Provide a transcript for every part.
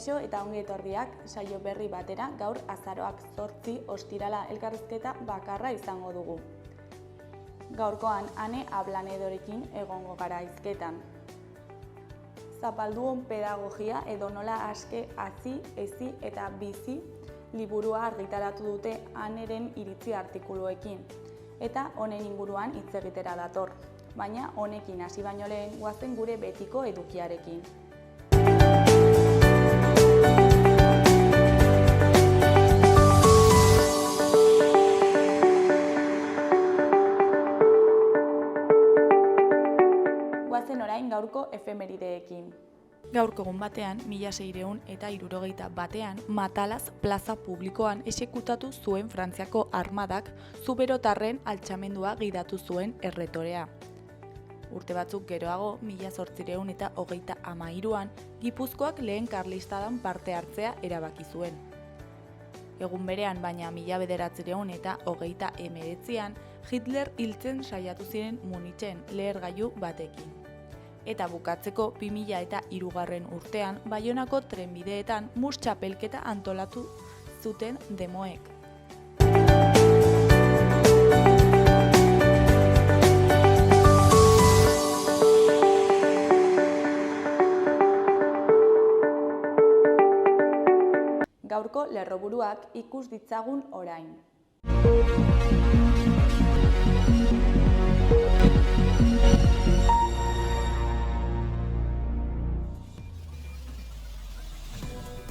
Kaixo eta ongi etorriak saio berri batera gaur azaroak 8 ostirala elkarrizketa bakarra izango dugu. Gaurkoan Ane Ablanedorekin egongo gara hizketan. Zapalduon pedagogia edo nola aske hazi, hezi eta bizi liburua argitaratu dute Aneren iritzi artikuluekin. Eta honen inguruan hitz egitera dator. Baina honekin hasi baino lehen goazen gure betiko edukiarekin. Goazen orain gaurko efemerideekin. Gaurko egun batean, 1671 Matalaz plaza publikoan exekutatu zuen Frantziako armadak zuberotarren altxamendua gidatu zuen erretorea. Urte batzuk geroago, 1833an, Gipuzkoak lehen karlistadan parte hartzea erabaki zuen. Egun berean, baina 1939an, Hitler hiltzen saiatu ziren Munitzen lehergailu batekin. Eta bukatzeko 2003 urtean, Baionako trenbideetan mus txapelketa antolatu zuten demoek. Gaurko lerroburuak ikus ditzagun orain.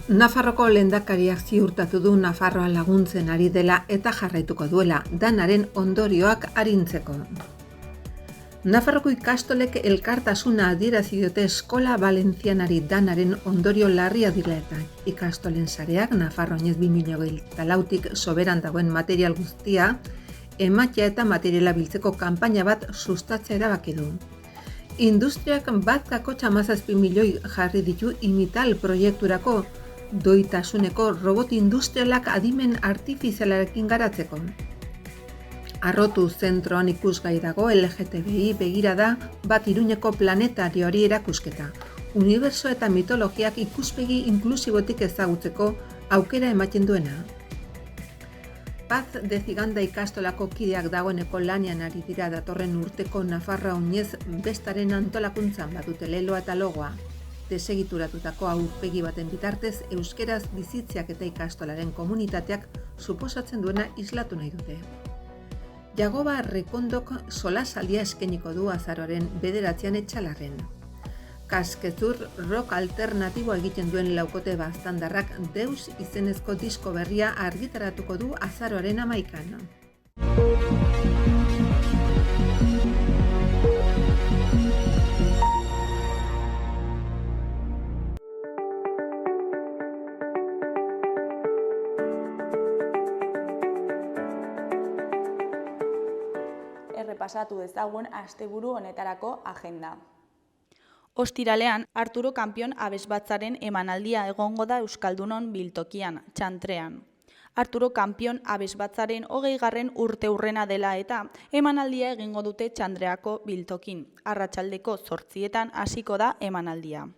Nafarroko lehendakariak ziurtatu du Nafarroa laguntzen ari dela eta jarraituko duela, danaren ondorioak arintzeko. Nafarroko ikastolek elkartasuna adierazi diote eskola valentzianari danaren ondorio larria dira eta ikastolen sareak Nafarroinez 2024tik soberan dagoen material guztia ematea eta materiala biltzeko kanpaina bat sustatzea erabaki du. Industriak 1,17 milioi jarri ditu Imital proiekturako doitasuneko robot industrialak adimen artifizialarekin garatzeko. Arrotu zentroan ikusgai dago LGTBI begirada bat Iruñeko planetarioari erakusketa. Uniberso eta mitologiak ikuspegi inklusibotik ezagutzeko aukera ematen duena. Paz de Ziganda ikastolako kideak dagoeneko lanean ari dira datorren urteko Nafarroa oinez bestaren antolakuntzan badute leloa eta logoa. Desegituratutako aurpegi baten bitartez euskeraz bizitziak eta ikastolaren komunitateak suposatzen duena islatu nahi dute. Jagoba Rekondok solasaldia eskainiko du azaroaren 9 Etxalarren. Kaskezur rock alternatiboa egiten duen laukote baztandarrak Deus izenezko disko berria argitaratuko du azaroaren 11. Errepasatu dezagun asteburu honetarako agenda. Ostiralean, Arturo Kanpion abesbatzaren emanaldia egongo da Euskaldunon biltokian, Txantrean. Arturo Kanpion abesbatzaren 20. urteurrena dela eta emanaldia egingo dute Txandreako biltokin. Arratsaldeko 8etan hasiko da emanaldia.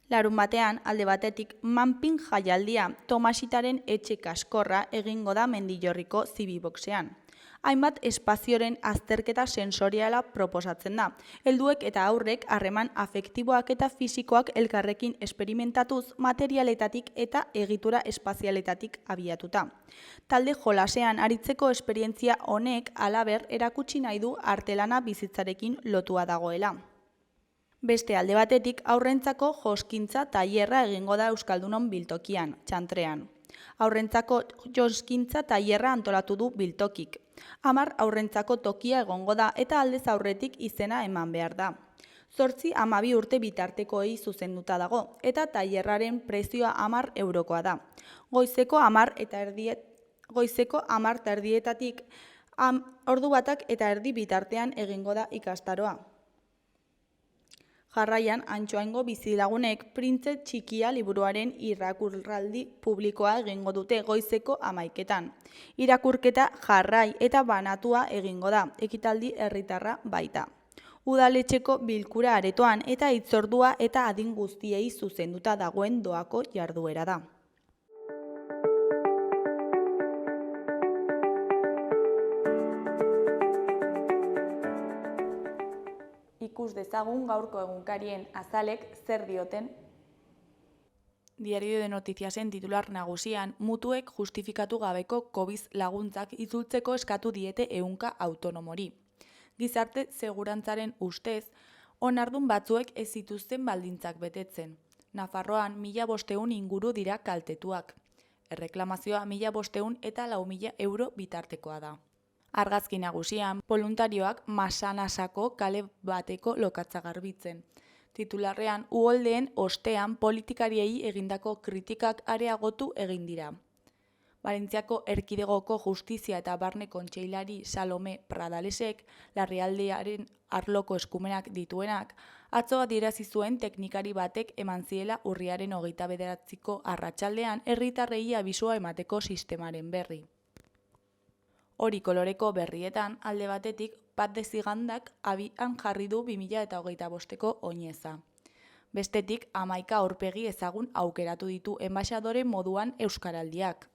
Larun batean, alde batetik, Manpin jaialdia Tomasitaren etxe kaskorra egingo da Mendillorriko Zibiboxean. Hainbat espazioren azterketa sensoriala proposatzen da. Helduek eta aurrek harreman afektiboak eta fisikoak elkarrekin esperimentatuz materialetatik eta egitura espazialetatik abiatuta. Talde jolasean aritzeko esperientzia honek halaber erakutsi nahi du artelana bizitzarekin lotua dagoela. Beste alde batetik aurrentzako joskintza tailerra egingo da Euskaldunon biltokian, Txantrean. Aurrentzako joskintza tailerra antolatu du biltokik. 10 aurrentzako tokia egongo da eta aldez aurretik izena eman behar da. 8-12 urte bitartekoei zuzenduta dago eta tailerraren prezioa 10 eurokoa da. Goizeko 10 eta erdietatik ordu batak eta erdi bitartean egingo da ikastaroa. Jarraian, Antxoaingo bizilagunek Printze Txikia liburuaren irakurraldi publikoa egingo dute goizeko 11etan. Irakurketa jarrai eta banatua egingo da, ekitaldi herritarra baita. udaletxeko bilkura aretoan eta hitzordua eta adin guztiei zuzenduta dagoen doako jarduera da. Ikus dezagun gaurko egunkarien azalek zer dioten. Diario de Noticiasen titular nagusian, mutuek justifikatu gabeko COVID laguntzak itzultzeko eskatu diete 100 autonomori. Gizarte segurantzaren ustez, onardun batzuek ez zituzten baldintzak betetzen. Nafarroan 1.500 inguru dira kaltetuak. Erreklamazioa 1.500 eta 4.000 euro bitartekoa da. Argazki nagusian, voluntarioak Masanasako kale bateko lokatza garbitzen. Titularrean, uholdeen ostean politikariei egindako kritikak areagotu egin dira. Valentziako Erkidegoko Justizia eta Barne Kontseilari Salome Pradalesek, larrialdiaren arloko eskumenak dituenak, atzo adierazi zuen teknikari batek eman ziela urriaren 29ko arratsaldean herritarrei abisua emateko sistemaren berri. Hori koloreko berrietan, alde batetik, Pat de Zigandak abian jarri du 2025ko oineza. Bestetik, 11 aurpegi ezagun aukeratu ditu enbaxadore moduan euskaraldiak.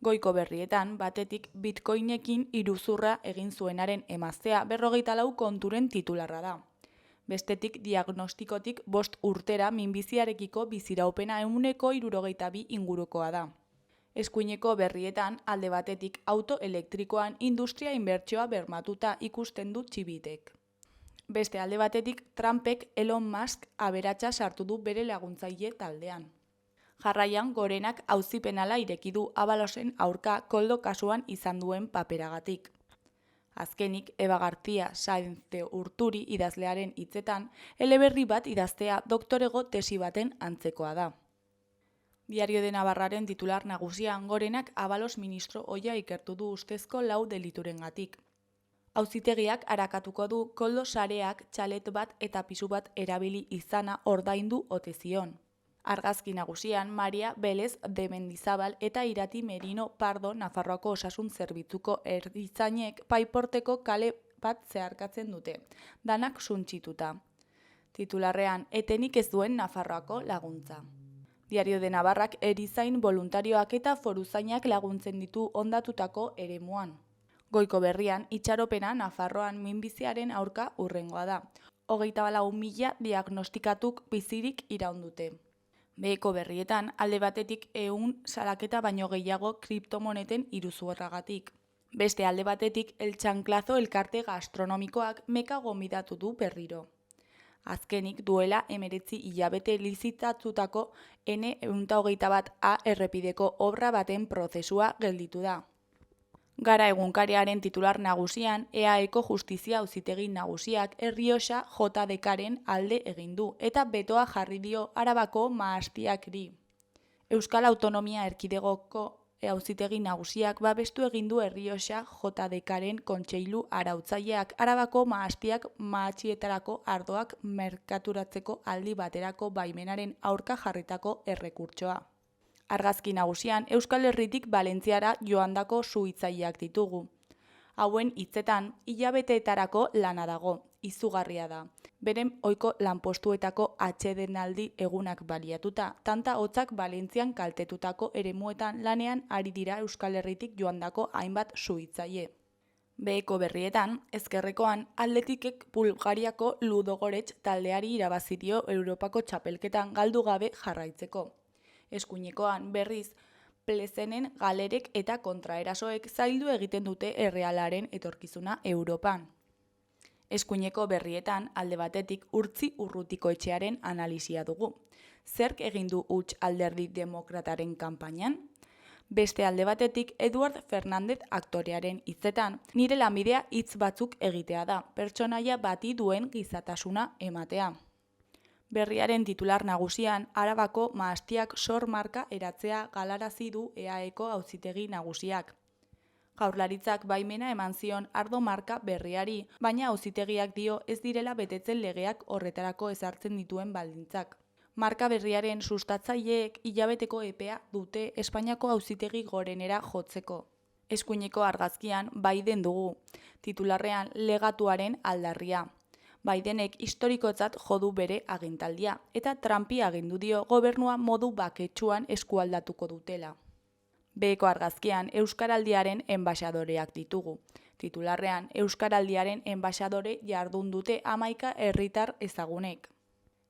Goiko berrietan, batetik, bitcoinekin iruzurra egin zuenaren emaztea 44 konturen titularra da. Bestetik, diagnostikotik 5 urtera minbiziarekiko biziraupena 162 ingurukoa da. Eskuineko berrietan, alde batetik, auto elektrikoan industria inbertsioa bermatuta ikusten du Txibitek. Beste alde batetik, Trumpek Elon Musk aberatsa sartu du bere laguntzaile taldean. Jarraian, Gorenak auzi penala ireki du Abalosen aurka Koldo kasuan izan duen paperagatik. Azkenik, Eba García Sainz de Urturi idazlearen hitzetan, eleberri bat idaztea doktorego tesi baten antzekoa da. Diario de Navarraren titular nagusian, Gorenak Abalos ministro ohia ikertu du ustezko 4 deliturengatik. Auzitegiak arakatuko du Koldo sareak txalet bat eta pisu bat erabili izana ordaindu ote zion. Argazki nagusian, Maria Belez de Mendizabal eta Irati Merino Pardo Nafarroako osasun zerbitzuko erdizainek paiporteko kale bat zeharkatzen dute, danak suntsituta. Titularrean, etenik ez duen Nafarroako laguntza. Diario de Navarrak erizain voluntarioak eta foruzainak laguntzen ditu hondatutako eremuan. Goiko berrian, itxaropena Nafarroan minbiziaren aurka hurrengoa da. 24.000 diagnostikatuk bizirik iraun dute. Beheko berrietan, alde batetik 100 salaketa baino gehiago kriptomoneten iruzurragatik. Beste alde batetik, El Txanklazo elkarte gastronomikoak meka gomidatu du berriro. Azkenik duela 19 hilabete lizitatutako N121A errepideko obra baten prozesua gelditu da. Gara egunkariaren titular nagusian, EAEko Justizia Auzitegi Nagusiak Errioxa JDKaren alde egin du eta betoa jarri dio Arabako Mahastiakri. Euskal Autonomia Erkidegoko Auzitegi Nagusiak babestu egin du Errioxa JDKaren kontseilu arautzaileak Arabako Mahastiak mahatxietarako ardoak merkaturatzeko aldi baterako baimenaren aurka jarritako errekurtsoa. Argazki nagusian, Euskal Herritik Valentziara joandako suhitzaileak ditugu. Hauen hitzetan, hilabeteetarako lana dago, izugarria da. Beren ohiko lanpostuetako atsedenaldi egunak baliatuta, tanta hotzak Valentzian kaltetutako eremuetan lanean ari dira Euskal Herritik joandako hainbat suhitzaile. Beheko berrietan, ezkerrekoan, Atletikek Bulgariako Ludogorets taldeari irabazi dio Europako txapelketan galdu gabe jarraitzeko. Eskuinekoan, berriz, plezenen galerek eta kontraerasoek zaildu egiten dute Errealaren etorkizuna Europan. Eskuineko berrietan, alde batetik, Urtzi Urrutiko etxearen analisia dugu. Zerk egin du huts alderdi demokrataren kanpainan? Beste alde batetik, Eduard Fernández aktorearen hitzetan, nire lanbidea hitz batzuk egitea da, pertsonaia bati duen gizatasuna ematea. Berriaren titular nagusian, Arabako Mahastiak sor marka eratzea galarazi du EAEko Auzitegi Nagusiak. Jaurlaritzak baimena eman zion ardo marka berriari, baina auzitegiak dio ez direla betetzen legeak horretarako ezartzen dituen baldintzak. Marka berriaren sustatzaileek hilabeteko epea dute Espainiako Auzitegi Gorenera jotzeko. Eskuineko argazkian bai den dugu, titularrean legatuaren aldarria. Bidenek historikotzat jodu bere agintaldia, eta Trumpi agindu dio gobernua modu baketsuan eskualdatuko dutela. Beheko argazkian Euskaraldiaren enbaxadoreak ditugu. Titularrean, Euskaraldiaren enbaxadore jardun dute 11 herritar ezagunek.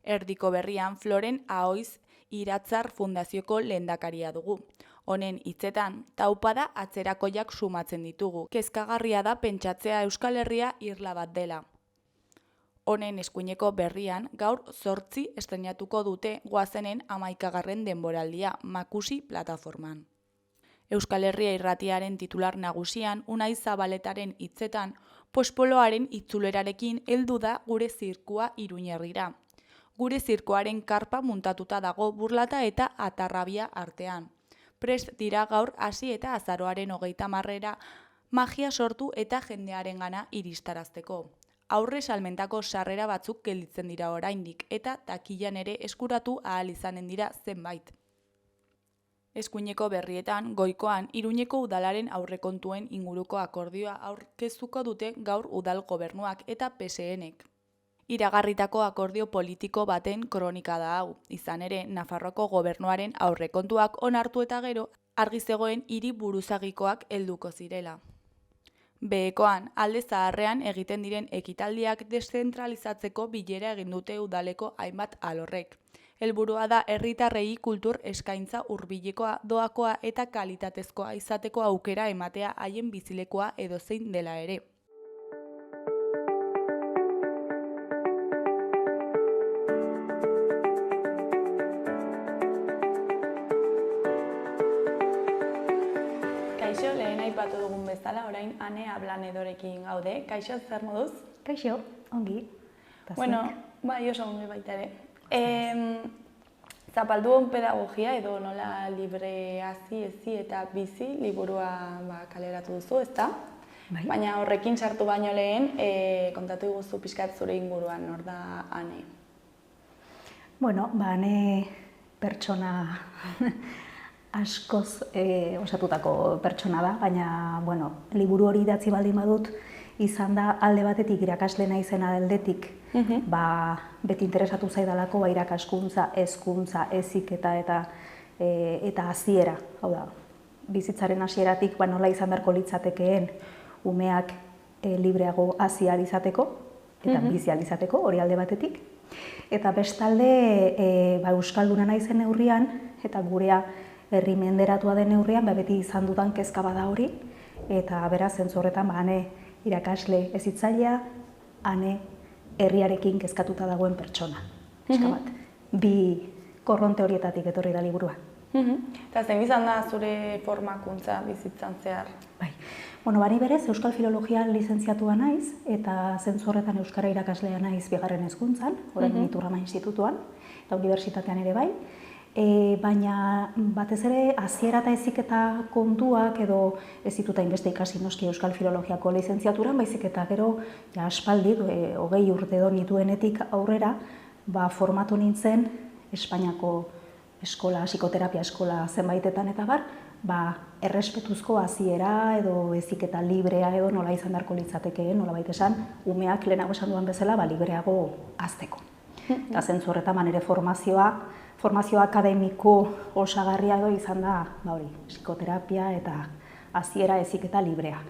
Erdiko berrian Floren Ahoiz Iratzar Fundazioko lehendakaria dugu. Honen hitzetan, taupada atzerakoiak sumatzen ditugu. Kezkagarria da pentsatzea Euskal Herria irla bat dela. Honen eskuineko berrian, gaur 8 estreinatuko dute goazenen 11. denboraldia, Makusi plataforman. Euskal Herria irratiaren titular nagusian, Unai Zabaletaren hitzetan, pospoloaren itzulerarekin heldu da gure zirkua Iruñerrira. Gure zirkoaren karpa muntatuta dago Burlata eta Atarrabia artean. Prest dira gaur hasi eta azaroaren 30 magia sortu eta jendearengana iristarazteko. Aurre salmentako sarrera batzuk gelditzen dira oraindik eta takilan ere eskuratu ahal izanen dira zenbait. Eskuineko berrietan, goikoan, Iruñeko udalaren aurrekontuen inguruko akordioa aurkeztuko dute gaur udal gobernuak eta PSNek. Iragarritako akordio politiko baten kronika da hau, izan ere Nafarroako gobernuaren aurrekontuak onartu eta gero argi zegoen hiri buruzagikoak helduko zirela. Behekoan, alde zaharrean egiten diren ekitaldiak deszentralizatzeko bilera egin dute udaleko hainbat alorrek. Helburua da herritarrei kultur eskaintza hurbilekoa, doakoa eta kalitatezkoa izateko aukera ematea haien bizilekoa edozein dela ere. Kaixo, lehen aipatu dugun bezala, orain Ane Ablanedorekin gaude. Kaixo, zer moduz? Kaixo, ongi. Bueno, bai oso ongi baita ere. Zapalduen pedagogia edo nola libre hazi, ezi eta bizi liburua kaleratu duzu, ezta? Bai. Baina horrekin sartu baino lehen, kontatu iguzu pixkat zure inguruan, nor da Ane? Bueno, Ane pertsona askoz osatutako pertsona da, baina, bueno, liburu hori idatzi baldin badut, izan da alde batetik irakasle naizena aldetik, beti interesatu zaidalako irakaskuntza, hezkuntza, heziketa eta hasiera. Hau da, bizitzaren hasieratik nola izan beharko litzatekeen umeak libreago hasi ahal izateko eta bizi ahal izateko, hori alde batetik. Eta bestalde euskalduna naizen neurrian eta gurea herri menderatua den neurrian beti izan dudan kezka bada hori, eta beraz zentzu horretan Ane irakasle hezitzailea, Ane herriarekin kezkatuta dagoen pertsona. Bi korronte horietatik etorri da liburua. Eta zein izan da zure formakuntza bizitzan zehar? Bai. Bueno, bani berez Euskal Filologian lizentziatua naiz eta zentzu horretan euskara irakaslea naiz bigarren hezkuntzan, orain Iturrama institutuan eta unibertsitatean ere bai. Baina batez ere hasiera eta heziketa kontuak edo ez dituta inbeste ikasi noski Euskal Filologiako lizentziaturan, baizik eta gero aspaldi 20 urte edo nituenetik aurrera formatu nintzen Espainiako eskola, psikoterapia eskola zenbaitetan eta errespetuzko hasiera edo heziketa librea edo nola izan beharko litzatekeen, nolabait esan, umeak lehenago esan duan bezala libreago hazteko. Eta zentzu horretan ere formazio akademiko osagarria edo izan da psikoterapia eta hasiera heziketa librea.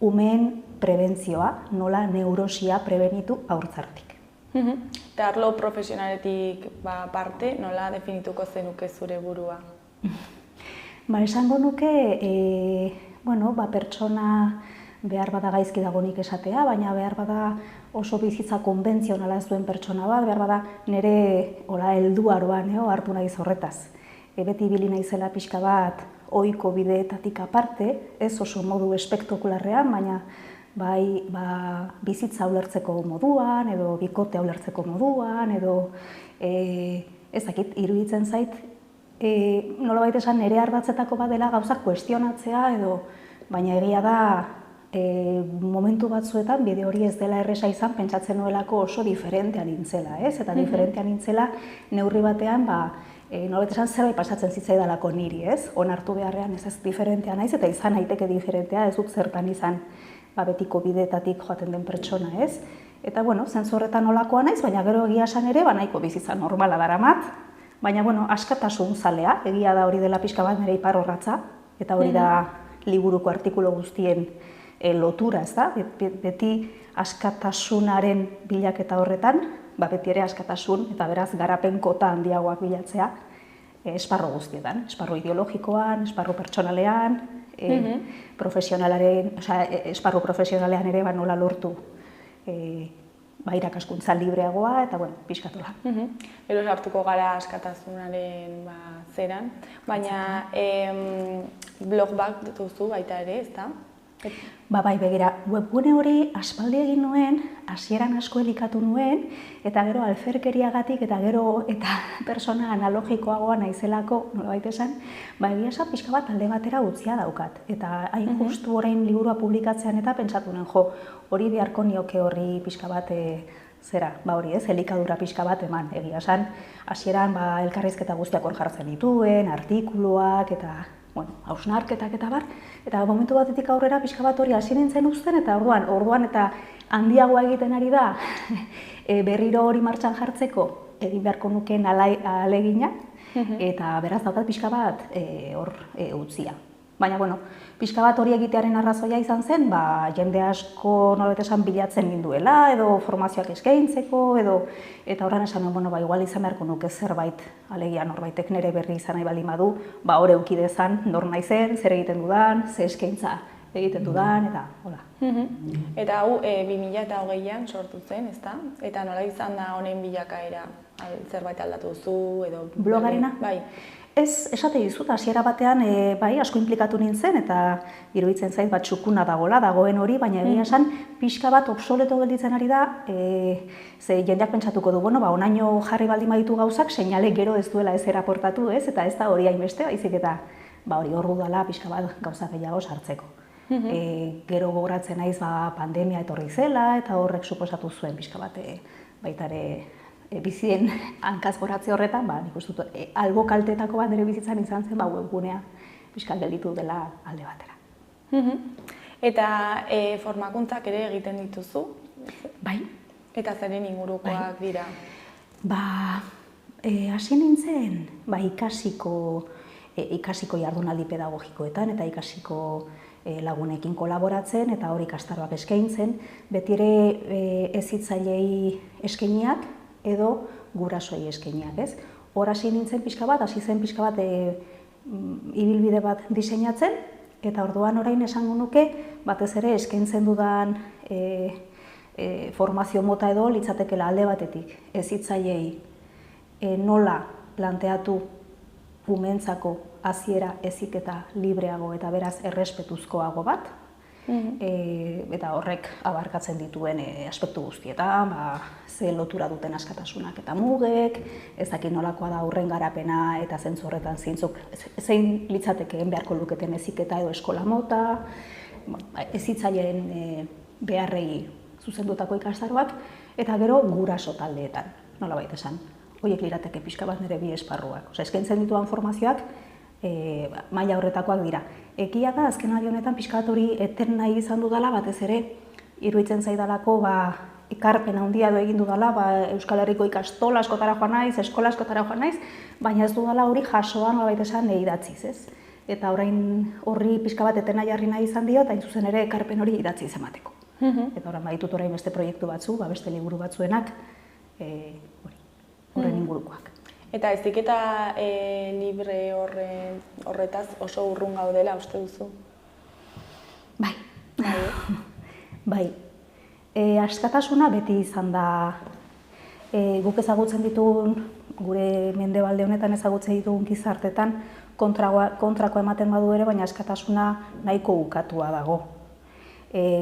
Umeen prebentzioa, nola neurosia prebenitu haurtzarotik. Eta arlo profesionaletik parte, nola definituko zenuke zure burua? Esango nuke, pertsona behar bada gaizki dagonik esatea, baina behar bada oso bizitza konbentzionala ez duen pertsona bat, behar bada nire helduaroan hartu naiz horretaz. Beti ibili naizela pixka bat ohiko bideetatik aparte, ez oso modu espektakularrean, baina bai bizitza ulertzeko moduan, edo bikotea ulertzeko moduan, edo ez dakit, iruditzen zait, nolabait esan nire ardatzetako bat dela gauzak kuestionatzea, baina egia da momentu batzuetan bide hori ez dela erresa izan pentsatzen nuelako oso diferentea nintzela, ez? Eta diferentea nintzela neurri batean nolabait esan zerbait pasatzen zitzaidalako niri, ez? Onartu beharrean ez diferentea naiz eta izan naiteke diferentea, ez dut zertan izan betiko bideetatik joaten den pertsona, ez? Eta, bueno, zentzu horretan nolakoa naiz, baina gero egia esan ere, nahiko bizitza normala daramat, baina, bueno, askatasun zalea, egia da hori dela pixka bat nire iparrorratza, eta hori da liburuko artikulu guztien lotura, ez da? Beti askatasunaren bilaketa horretan, beti ere askatasun, eta beraz garapen kota handiagoak bilatzea, esparru guztietan, esparru ideologikoan, esparru pertsonalean, esparru profesionalean ere nola lortu irakaskuntza libreagoa, eta, bueno, pixkatola. Gero sartuko gara askatasunaren zeran, baina blog bat duzu baita ere, ez da? Bai, begira, webgune hori aspaldi egin nuen, hasieran asko elikatu nuen, eta gero alferkeriagatik eta gero eta persona analogikoagoa naizelako, nolabait esan, egia esan pixka bat alde batera utzia daukat. Eta hain justu orain liburua publikatzean eta pentsatu nuen, hori beharko nioke horri pixka bat hori ez, elikadura pixka bat eman, egia esan, hasieran elkarrizketa guztiak hor jartzen dituen, artikuluak eta hausnarketak eta bar, eta momentu batetik aurrera pixka bat hori hasi nintzen uzten, eta orduan eta handiagoa egiten ari da berriro hori martxan jartzeko egin beharko nukeen ahalegina, eta beraz daukat pixka bat hor utzia. Baina, pixka bat hori egitearen arrazoia izan zen, jende asko nolabait esan bilatzen ninduela, edo formazioak eskaintzeko, eta horren esan nuen, igual izan beharko nuke zerbait, alegia norbaitek nire berri izan nahi baldin badu, hor eduki dezan, nor naizen, zer egiten dudan, ze eskaintza egiten dudan, eta hola. Eta hau 2020an sortu zen, ezta? Eta nola izan da honen bilakaera, zerbait aldatu duzu, edo... Blogarena? Bai. Ez, esate dizut, hasiera batean asko inplikatu nintzen eta iruditzen zait txukuna dagoen hori, baina egia esan pixka bat obsoleto gelditzen ari da, ze jendeak pentsatuko du, onaino jarri baldin baditu gauzak, seinale gero ez duela ez eraportatu, ez? Eta ez da hori hainbeste, baizik eta hori hor dudala pixka bat gauza gehiago sartzeko. Gero gogoratzen naiz pandemia etorri zela eta horrek suposatu zuen pixka bat baitare bizien hankaz goratze horretan, nik uste dut, albo kaltetako bat nire bizitzan izan zen, webgunea pixka gelditu dela alde batera. Eta formakuntzak ere egiten dituzu? Bai. Eta zeren ingurukoak dira? Hasi nintzen, ikasiko jardunaldi pedagogikoetan eta ikasiko lagunekin kolaboratzen eta hori ikastaroak eskaintzen, beti ere hezitzailei eskainiak edo gurasoei eskainiak, ez? Hor hasi nintzen pixka bat, hasi zen pixka bat ibilbide bat diseinatzen, eta orduan orain esango nuke, batez ere eskaintzen dudan formazio mota edo litzatekela alde batetik hezitzailei nola planteatu umeentzako hasiera heziketa libreago eta beraz errespetuzkoago bat, eta horrek abarkatzen dituen aspektu guztietan, ze lotura duten askatasunak eta mugek, ez dakit nolakoa da aurren garapena eta zentzu horretan zein litzatekeen beharko luketen heziketa edo eskola mota, hezitzaileen beharrei zuzendutako ikastaroak, eta gero guraso taldeetan, nolabait esan. Horiek lirateke pixka bat nire bi esparruak. Eskaintzen dituan formazioak maila horretakoak dira. Egia da, azken aldi honetan pixka bat hori eten nahi izan dudala, batez ere, iruditzen zaidalako ekarpen handia edo egin dudala, Euskal Herriko ikastola askotara joan naiz, eskola askotara joan naiz, baina ez dudala hori jasoan nolabait esan idatziz, ez? Eta orain horri pixka bat etena jarri nahi izan dio, eta zuzen ere ekarpen hori idatziz emateko. Eta orain baditut orain beste proiektu batzu, beste liburu batzuenak, horren ingurukoak. Eta heziketa libre horretaz oso urrun gaudela, uste duzu? Bai. Askatasuna beti izan da, guk ezagutzen ditugun, gure mendebalde honetan ezagutzen ditugun gizartetan, kontrako ematen badu ere, baina askatasuna nahiko ukatua dago.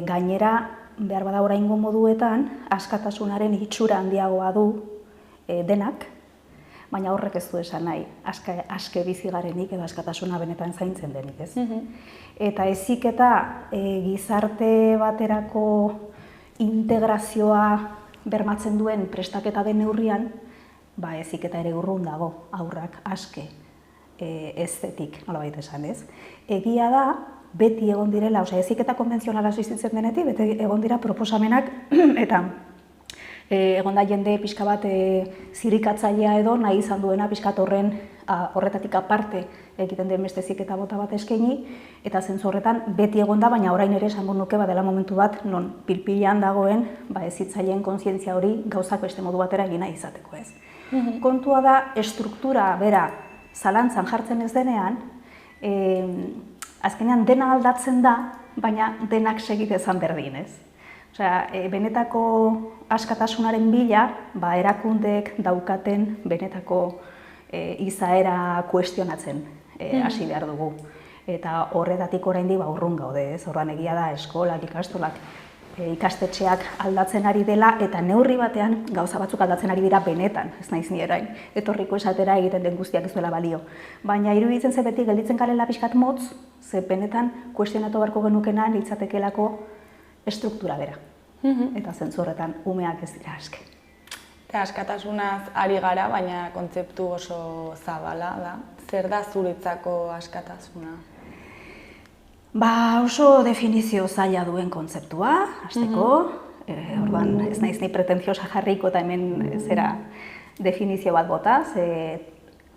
Gainera, behar bada oraingo moduetan, askatasunaren itxura handiagoa du denak, baina horrek ez du esan nahi, aske bizi garenik edo askatasuna benetan zaintzen denik, ez? Eta heziketa gizarte baterako integrazioa bermatzen duen prestaketa den neurrian, heziketa ere urrun dago, haurrak aske estetik, nolabait esan, ez? Egia da, beti egon direla, heziketa konbentzionala existitzen denetik, beti egon dira proposamenak eta Egon da jende pixka bat zirikatzailea edo nahi izan duena pixka horretatik aparte egiten den beste ziketa bota bat eskaini, eta zentzu horretan beti egon da, baina orain ere esango nuke dela momentu bat non pilpilean dagoen hezitzaileen kontzientzia hori gauzak beste modu batera egin nahi izateko, ez. Kontua da, estruktura bera zalantzan jartzen ez denean, azkenean dena aldatzen da, baina denak segitezan berdin, ez. Osea, benetako askatasunaren bila, erakundeek daukaten benetako izaera kuestionatzen hasi behar dugu. Eta horretatik oraindik urrun gaude, ez? Orduan egia da eskolak, ikastolak, ikastetxeak aldatzen ari dela, eta neurri batean gauza batzuk aldatzen ari dira benetan, ez naiz ni orain, etorriko esatera egiten den guztiak ez duela balio. Baina iruditzen ze beti gelditzen garela pixkat motz, ze benetan kuestionatu beharko genukena litzatekelako estruktura bera. Eta zentzu horretan umeak ez dira aske. Eta askatasunaz ari gara, baina kontzeptu oso zabala da. Zer da zuretzako askatasuna? Oso definizio zaila duen kontzeptua, hasteko. Orduan ez naiz ni pretenziosa jarriko eta hemen zera definizio bat bota,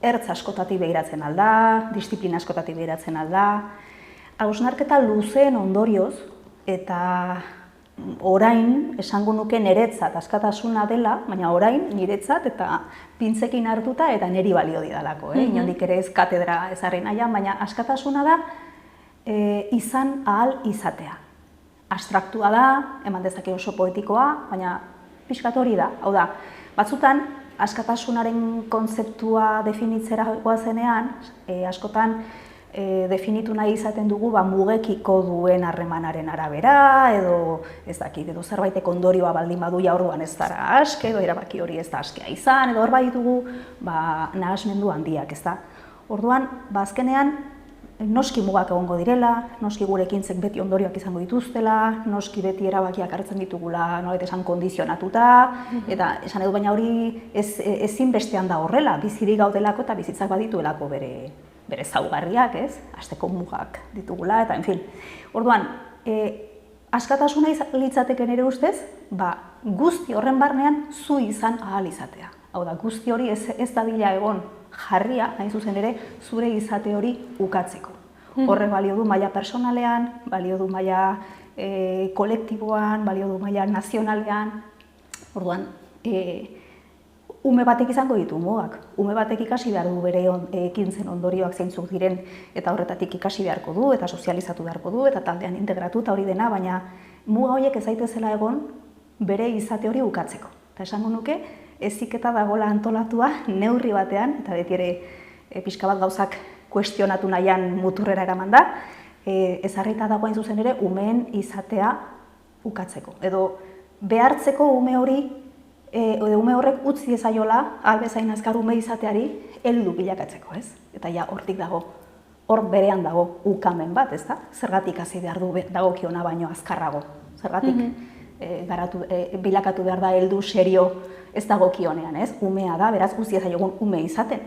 ertz askotatik begiratzen alda, disiplina askotatik begiratzen alda, hausnarketa luzeen ondorioz, eta orain esango nuke niretzat askatasuna dela, baina orain niretzat eta pintzekin hartuta eta niri balio didalako. Inondik ere ez katedra ezarri nahian, baina askatasuna da izan ahal izatea. Abstraktua da, eman dezake oso poetikoa, baina pixkat hori da. Hau da, batzutan askatasunaren kontzeptua definitzera goazenean, askotan definitu nahi izaten dugu mugekiko duen harremanaren arabera, edo ez dakit, edo zerbaitek ondorioa baldin baduia orduan ez dara aske, edo erabaki hori ez da askea izan, edo hor bai dugu nahasmendu handiak, ez da. Orduan, azkenean, noski mugak egongo direla, noski gure ekintzek beti ondorioak izango dituztela, noski beti erabakiak hartzen ditugula, nolait esan kondizionatuta, eta esan edo baina hori ezinbestean da horrela, bizirik gaudelako eta bizitzak badituelako bere zaugarriak, ez? Hasteko mugak ditugula, eta, en fin. Orduan, askatasuna litzateke nire ustez, guzti horren barnean zu izan ahal izatea. Hau da, guzti hori ez dadila egon jarria, hain zuzen ere, zure izate hori ukatzeko. Horrek balio du maila personalean, balio du maila kolektiboan, balio du maila nazionalean. Orduan, ume batek izango ditu mugak. Ume batek ikasi behar du bere ekintzen ondorioak zeintzuk diren, eta horretatik ikasi beharko du, eta sozializatu beharko du, eta taldean integratu, eta hori dena, baina muga horiek ez daitezela egon bere izate hori ukatzeko. Eta esango nuke, heziketa dagoela antolatua neurri batean, eta beti ere pixka bat gauzak kuestionatu nahian muturrera eraman da, ezarrita dagoen zuzen ere umeen izatea ukatzeko. Edo behartzeko ume hori, ume horrek utzi ezaiola, albezain azkar ume izateari, heldu bilakatzeko, ez? Eta ja, hortik dago, hor berean dago ukamen bat, ez da? Zergatik hasi behar du dagokiona baino azkarrago. Zergatik bilakatu behar da heldu serio ez dagokionean, ez? Umea da, beraz guzti ezaiogun ume izaten.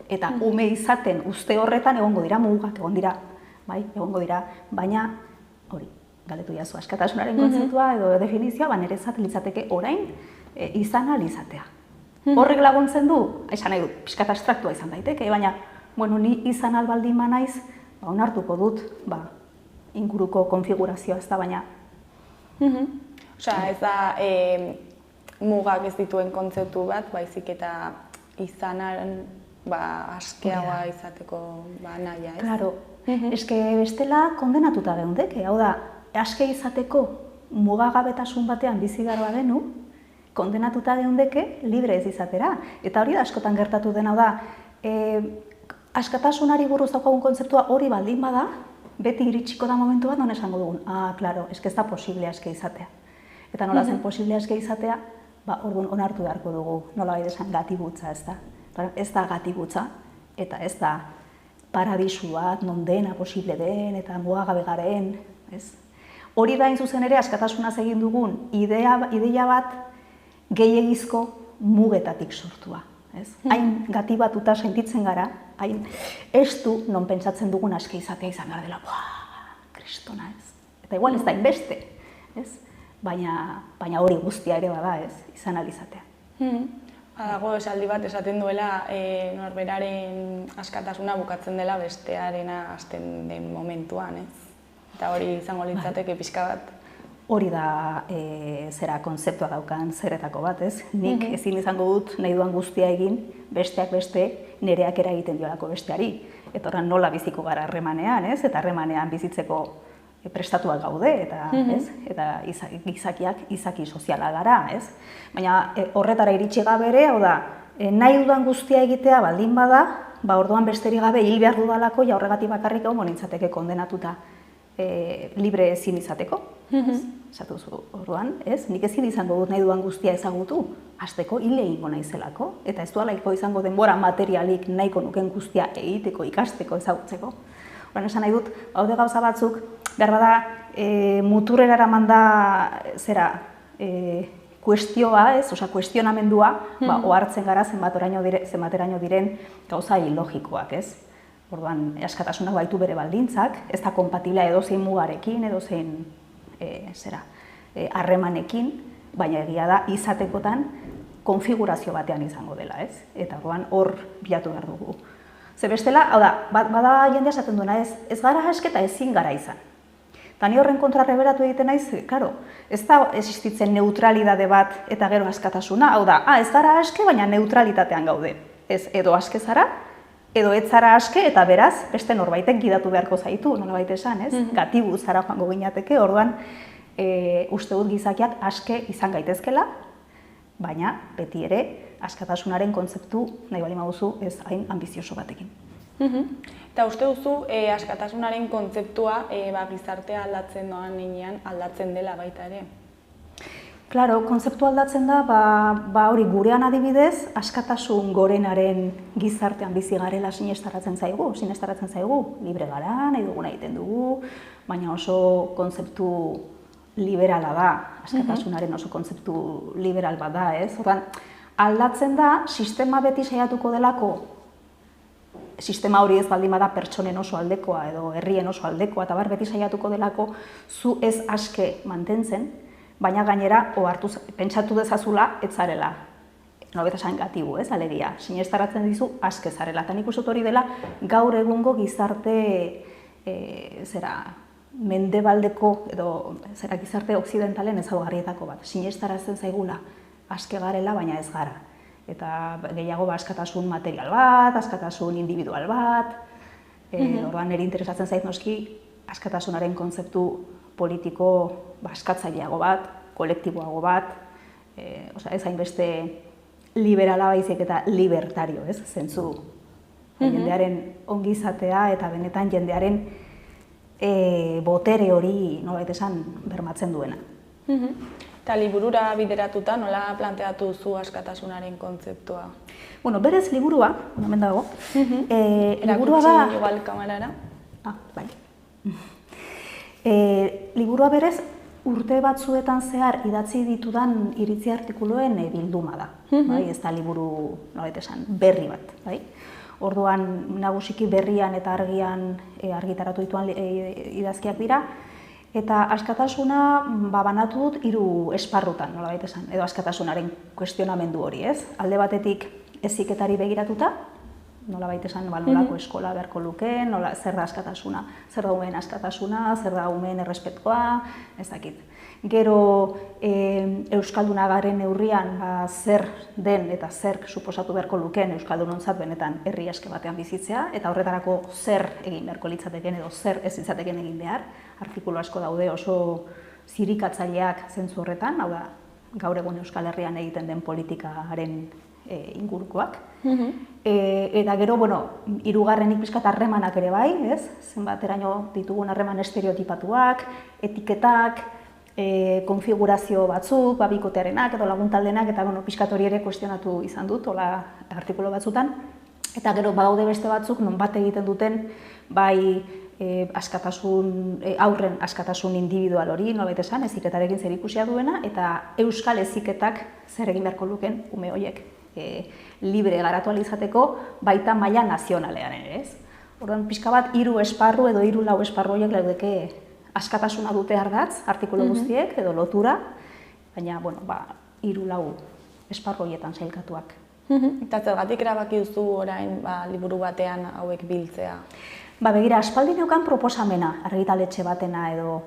Eta ume izaten uste horretan egongo dira mugak, egongo dira, baina hori, galdetu jazu askatasunaren kontzeptua edo definizioa, niretzat litzateke orain izan ahal izatea. Horrek laguntzen du, esan nahi dut, pixkat abstraktua izan daiteke, baina ni izan ahal baldin banaiz, onartuko dut, inguruko konfigurazioa ez da, baina. Osea, ez da mugak ez dituen kontzeptu bat, baizik eta izanaren askeagoa izateko nahia, ez? Claro, eske bestela kondenatuta geundeke, hau da, aske izateko mugagabetasun batean bizi behar bagenu, kondenatuta geundeke libre ez izatera. Eta hori da askotan gertatu dena da, askatasunari buruz daukagun kontzeptua hori baldin bada, beti iritsiko da momentu bat non esango dugun, claro, eske ez da posible aske izatea. Eta nola zen posible aske izatea, orduan onartu beharko dugu, nola bai desan gatibutza, ez da. Ez da gatibutza, eta ez da paradisu bat, non dena posible den, eta mugagabe garen, ez? Hori da, hain zuzen ere, askatasunaz egin dugun ideia bat gehiegizko mugetatik sortua, ez? Hain gatibatuta sentitzen gara, hain estu non pentsatzen dugun aske izatea izan behar dela, kristona, ez? Eta igual ez da inbeste, ez? baina hori guztia ere bada, ez, izan alizatea. Badago esaldi bat esaten duela norberaren askatasuna bukatzen dela bestearena hasten den momentuan, ez? Eta hori izango litzateke pixka bat. Hori da zera kontzeptua daukan zeretako bat, ez? Nik ezin izango dut nahi duan guztia egin, besteak beste nereak eragiten diolako besteari. Eta horren nola biziko gara harremanean, ez? Eta harremanean bizitzeko prestatuak gaude, eta gizakiak izaki soziala gara, ez? Baina horretara iritsi gabe ere, hau da, nahi dudan guztia egitea baldin bada, orduan besterik gabe hil behar dudalako, ja horregatik bakarrik egongo nintzateke kondenatuta libre ezin izateko. Esatu zu orduan, ez? Nik ezin izango dut nahi dudan guztia ezagutu, hasteko hil egingo naizelako, eta ez dualaiko izango denbora materialik nahiko nuken guztia egiteko, ikasteko, ezagutzeko. Horren esan nahi dut, haude gauza batzuk, behar bada, muturrera eraman da, kuestioa, ez? Osa, kuestionamendua, ohartzen gara zenbateraino diren gauza ilogikoak, ez? Orduan, askatasunak baitu bere baldintzak, ez da kompatiblea edozein mugarekin, edozein harremanekin, baina egia da izatekotan konfigurazio batean izango dela, ez? Eta orduan hor bilatu behar dugu. Ze bestela, hau da, bada jendea esaten duena, ez gara aske eta ezin gara izan. Eta ni horren kontra reberatu egiten naiz, karo, ez da existitzen neutralidade bat eta gero askatasuna, hau da, ez gara aske, baina neutralitatean gaude. Ez edo aske zara, edo ez zara aske eta beraz, beste norbaitek gidatu beharko zaitu, nolabait esan, ez? Gatibu zara joango ginateke, orduan, uste dut gizakiak aske izan gaitezkela, baina beti ere askatasunaren kontzeptu nahi bali maduzu ez hain ambizioso batekin. Eta uste duzu askatasunaren kontzeptua gizartea aldatzen doan heinean aldatzen dela baita ere? Claro, kontzeptu aldatzen da, hori gurean adibidez, askatasun gorenaren gizartean bizi garela sinestaratzen zaigu, libre gara, nahi duguna egiten dugu, baina oso kontzeptu liberala da, askatasunaren oso kontzeptu liberal bat da, ez? Hortan, aldatzen da, sistema beti saiatuko delako, sistema hori ez baldin bada pertsonen oso aldekoa edo herrien oso aldekoa, eta beti saiatuko delako zu ez aske mantentzen, baina gainera pentsatu dezazula ez zarela. Nolabait esan gatibu, ez, alegia, sinestaratzen dizu aske zarela. Eta nik uste hori dela gaur egungo gizarte mendebaldeko edo gizarte okzidentalen ezaugarrietako bat. Sinestaratzen zaigula aske garela, baina ez gara. Eta gehiago askatasun material bat, askatasun individual bat, orduan niri interesatzen zait noski askatasunaren kontzeptu politiko askatzaileago bat, kolektiboago bat, ez hainbeste liberala baizik eta libertario, ez, zentzu. Jendearen ongizatea eta benetan jendearen botere hori, nolabait esan, bermatzen duena. Eta liburura bideratuta, nola planteatu zu askatasunaren kontzeptua? Bueno, berez liburua, hemen dago. Liburua da... Erakutsi igual kamerara. Bai. Liburua berez urte batzuetan zehar idatzi ditudan iritzi artikuluen bilduma da. Ez da liburu, nolabait esan, berri bat. Orduan, nagusiki berrian eta argian argitaratu dituan idazkiak dira. Eta askatasuna banatu dut 3 esparrutan, nolabait esan, edo askatasunaren kuestionamendu hori, ez? Alde batetik heziketari begiratuta, nolabait esan, nolako eskola beharko lukeen, zer da askatasuna, zer da umeen askatasuna, zer da umeen errespetua, ez dakit. Gero euskalduna garen neurrian zer den eta zer suposatu beharko lukeen euskaldunontzat benetan herri aske batean bizitzea, eta horretarako zer egin beharko litzateken edo zer ez litzateken egin behar. Artikulu asko daude oso zirikatzaileak zentzu horretan, hau da, gaur egun Euskal Herrian egiten den politikaren ingurukoak. Eta gero, hirugarrenik pixkat harremanak ere bai, ez? Zenbateraino ditugun harreman estereotipatuak, etiketak, konfigurazio batzuk, bikotearenak edo laguntaldenak, eta pixkat hori ere kuestionatu izan dut, artikulu batzutan. Eta gero, badaude beste batzuk, non bat egiten duten, bai aurren askatasun individual hori, nolabait esan, heziketarekin zer ikusia duena, eta euskal heziketak zer egin beharko luken ume horiek libre garatu ahal izateko baita maila nazionalean ere, ez? Orduan, pixka bat 3 esparru edo 3-4 esparru horiek laudeke askatasuna dute ardatz, artikulu guztiek, edo lotura, baina, bueno, 3-4 esparru horietan sailkatuak. Eta zergatik erabaki duzu orain liburu batean hauek biltzea? Begira, aspaldi neukan proposamena argitaletxe batena edo.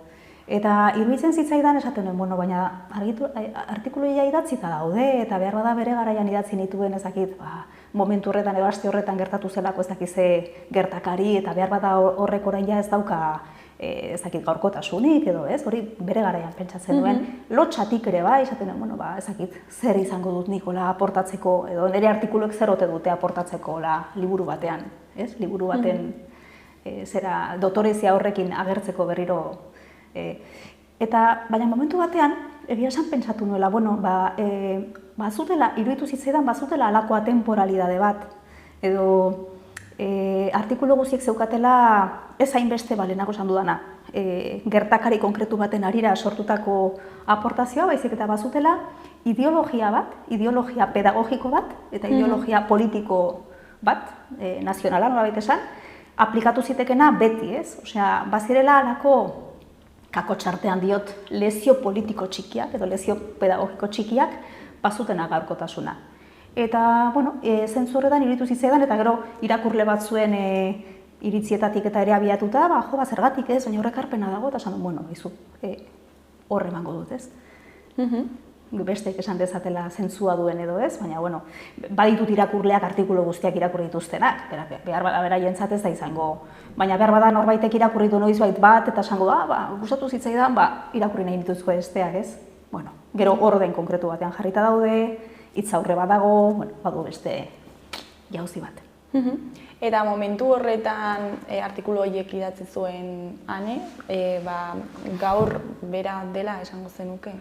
Eta iruditzen zitzaidan esaten nuen, bueno, baina artikuluia idatzita daude, eta behar bada bere garaian idatzi nituen ezakit, momentu horretan edo aste horretan gertatu zelako ez dakize gertakari, eta behar bada horrek orain ja ez dauka ezakit gaurkotasunik edo ez, hori bere garaian pentsatzen duen, lotxatik ere esaten duen, bueno, ezakit zer izango dut Nikola aportatzeko, edo nire artikuluek zer ote dute aportatzeko liburu batean, ez? Liburu baten zera dotorezia horrekin agertzeko berriro. Baina momentu batean, egia esan pentsatu nuela, bueno, bazutela, iruditu zitzaidan, bazutela alakoa temporalidade bat, edo artikulu guztiek zeukatela ez hainbeste lehenago esan dudana, gertakari konkretu baten harira sortutako aportazioa, baizik eta bazutela ideologia bat, ideologia pedagogiko bat, eta ideologia politiko bat, nazionala nolabait esan, aplikatu zitekena beti, ez? Osea, bazirela alako kakotxartean diot lezio politiko txikiak edo lezio pedagogiko txikiak bazutena gaurkotasuna. Eta, bueno, zentzu horretan iruditu zitzaidan eta gero irakurle batzuen iritzietatik eta ere abiatuta, zergatik ez, baina horrek arpena dago, eta esan duen, bueno, izu, horre emango dut, ez? Besteek esan dezatela zentzua duen edo ez, baina, bueno, baditut irakurleak artikulu guztiak irakurri dituztenak, behar bada beraientzat ez da izango, baina behar bada norbaitek irakurritu noizbait bat, eta esango da, gustatu zitzaidan, irakurri nahi dituzko besteak, ez? Bueno, gero orden konkretu batean jarrita daude, hitz aurre badago, bueno, badu beste jauzi bat. Eta momentu horretan artikulu horiek idatzi zuen Ane, gaur bera dela esango zenuke?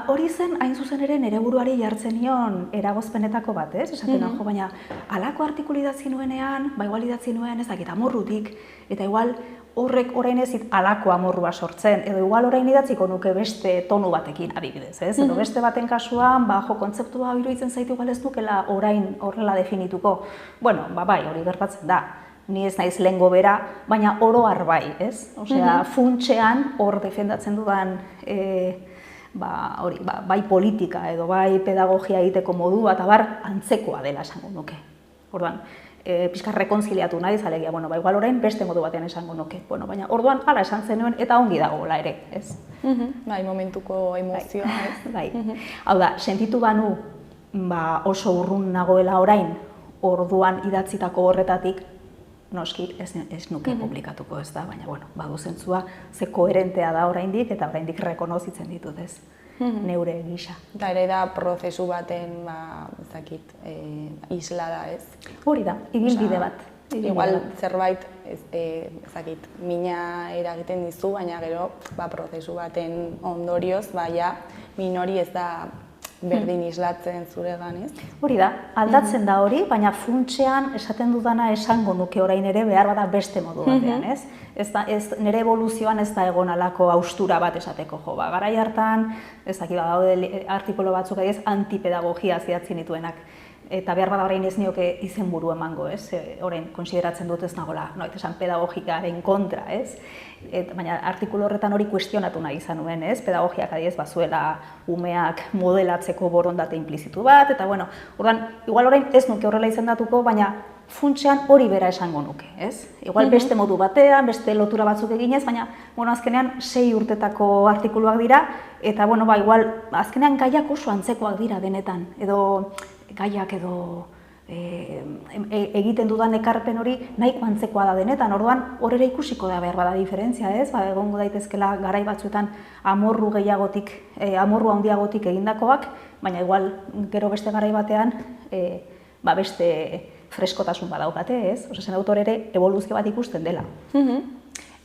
Hori zen, hain zuzen ere, nire buruari jartzen nion eragozpenetako bat, ez? Esaten jo, baina halako artikulu idatzi nuenean, igual idatzi nuen, ez dakit, amorrutik, eta igual horrek orain ez halako amorrua sortzen, edo igual orain idatziko nuke beste tonu batekin adibidez, ez? Edo beste baten kasuan, kontzeptua iruditzen zaitu igual ez dukela orain horrela definituko. Bueno, bai, hori gertatzen da. Ni ez naiz lehengo bera, baina oro har bai, ez? Osea, funtsean hor defendatzen dudan bai politika edo bai pedagogia egiteko modu bat antzekoa dela esango nuke. Orduan, pixka rekonziliatu nahi zalegia, igual orain beste modu batean esango nuke. Baina orduan hala esan zenuen eta ongi dagoela ere, ez? Bai, momentuko emozioa, ez? Bai. Hau da, sentitu banu oso urrun nagoela orain, orduan idatzitako horretatik, noski ez nuke publikatuko ez da, baina badu zentzua ze koherentea da oraindik eta oraindik rekonozitzen ditut ez, neure gisa. Eta ere da prozesu baten, ezakit, isla da ez? Hori da, ibilbide bat. Igual zerbait, ezakit, mina eragiten dizu, baina gero prozesu baten ondorioz, min hori ez da berdin islatzen zuregan, ez? Hori da, aldatzen da hori, baina funtsean esaten dudana esango nuke orain ere behar bada beste modu batean, ez? Nire evoluzioan ez da egon alako haustura bat esateko jo. Garai hartan, ez dakit badaude artikulu batzuk adiez antipedagogia zidatzi nituenak. Eta behar bada orain ez nioke izenburu emango, ez? Orain konsideratzen dut ez nagoela, noit esan pedagogikaren kontra, ez? Baina artikulu horretan hori kuestionatu nahi izan nuen, ez? Pedagogiak adiez bazuela umeak modelatzeko borondate implizitu bat, eta bueno, orduan, igual orain ez nuke horrela izendatuko, baina funtsean hori bera esango nuke, ez? Igual beste modu batean, beste lotura batzuk eginez, baina, azkenean 6 urtetako artikuluak dira, eta, igual, azkenean gaiak oso antzekoak dira denetan, edo gaiak edo egiten dudan ekarpen hori nahiko antzekoa da denetan, orduan hor ere ikusiko da behar bada diferentzia, ez? Egongo daitezkela garai batzuetan amorru gehiagotik, amorru handiagotik egindakoak, baina igual gero beste garai batean beste freskotasun badaukate, ez? Zen autor ere evoluzio bat ikusten dela.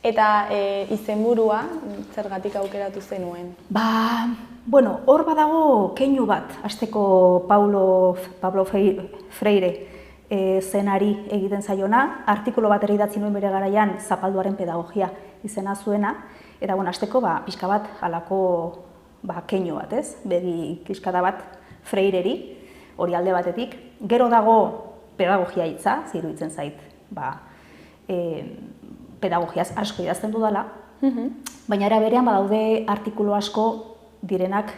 Eta izenburua zergatik aukeratu zenuen? Hor badago keinu bat, hasteko Pablo Freire zenari egiten zaiona, artikulu bat ere idatzi nuen bere garaian Zapalduaren pedagogia izena zuena, eta hasteko pixka bat halako keinu bat, ez? Begi kiskada bat Freireri, hori alde batetik. Gero dago pedagogia hitza, iruditzen zait, pedagogiaz asko idazten dudala, baina era berean badaude artikulu asko direnak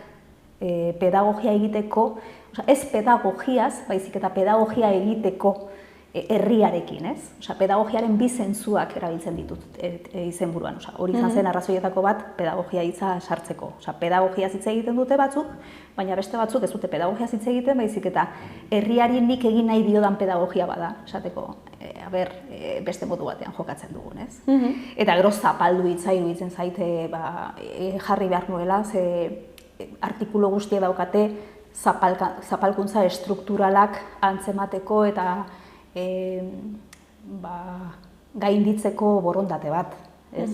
pedagogia egiteko, ez pedagogiaz, baizik eta pedagogia egiteko herriarekin, ez? Pedagogiaren bi zentzuak erabiltzen ditut izenburuan. Hori izan zen arrazoietako bat pedagogia hitza sartzeko. Pedagogia hitz egiten dute batzuk, baina beste batzuk ez dute pedagogia hitz egiten, baizik eta herriari nik egin nahi diodan pedagogia bada, esateko, beste modu batean jokatzen dugun, ez? Eta gero zapaldu hitza iruditzen zaite jarri behar nuela, ze artikulu guztia daukate zapalkuntza estrukturalak antzemateko eta gainditzeko borondate bat, ez?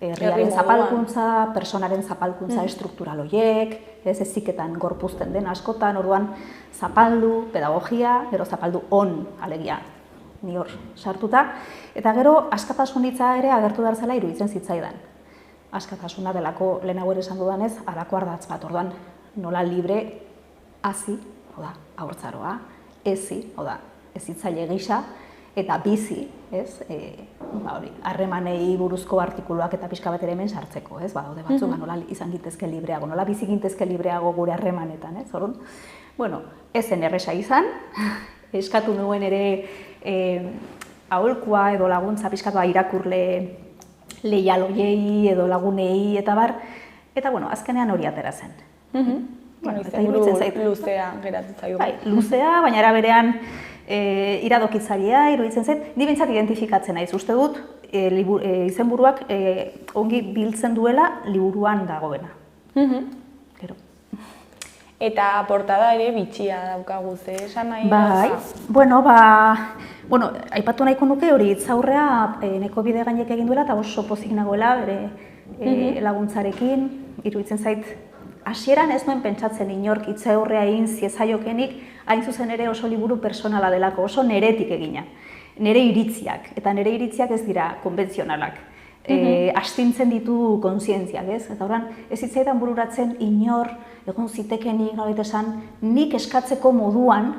Herriaren zapalkuntza, personaren zapalkuntza estruktural horiek, ez eziketan gorpuzten den askotan, orduan zapaldu, pedagogia, gero zapaldu on, alegia, ni hor sartuta, eta gero askatasun hitza ere agertu behar zela iruditzen zitzaidan. Askatasuna delako lehenago ere esan dudanez, halako ardatz bat, orduan nola libre hazi, hau da, haurtzaroa, ezi, hau da, ezitzaile gisa, eta bizi, ez, harremanei buruzko artikuluak eta pixka bat ere hemen sartzeko, ez, badaude batzuk, nola izan gintezke libreago, nola bizi gintezke libreago gure harremanetan, ez, orduan, bueno, ez zen erresa izan, eskatu nuen ere aholkua edo laguntza pixka bat irakurle leialoiei edo lagunei eta bar, eta bueno, azkenean hori atera zen. Izenburu luzea geratzen zaigu. Bai, luzea, baina era berean iradokitzailea iruditzen zait, ni behintzat identifikatzen naiz. Uste dut izenburuak ongi biltzen duela liburuan dagoena. Gero. Eta portada ere bitxia daukagu, ze esan nahi? Bai, bueno, aipatu nahiko nuke hori hitzaurrea neko bide gainek egin duela eta oso pozik nagoela bere laguntzarekin, iruditzen zait. Hasieran ez nuen pentsatzen inork hitzaurrea egin ziezaiokenik, hain zuzen ere oso liburu pertsonala delako, oso neretik egina. Nere iritziak, eta nere iritziak ez dira konbentzionalak. Astintzen ditu kontzientziak, ez? Eta horren, ez hitzaidan bururatzen inor, egon zitekenik, nolait esan, nik eskatzeko moduan,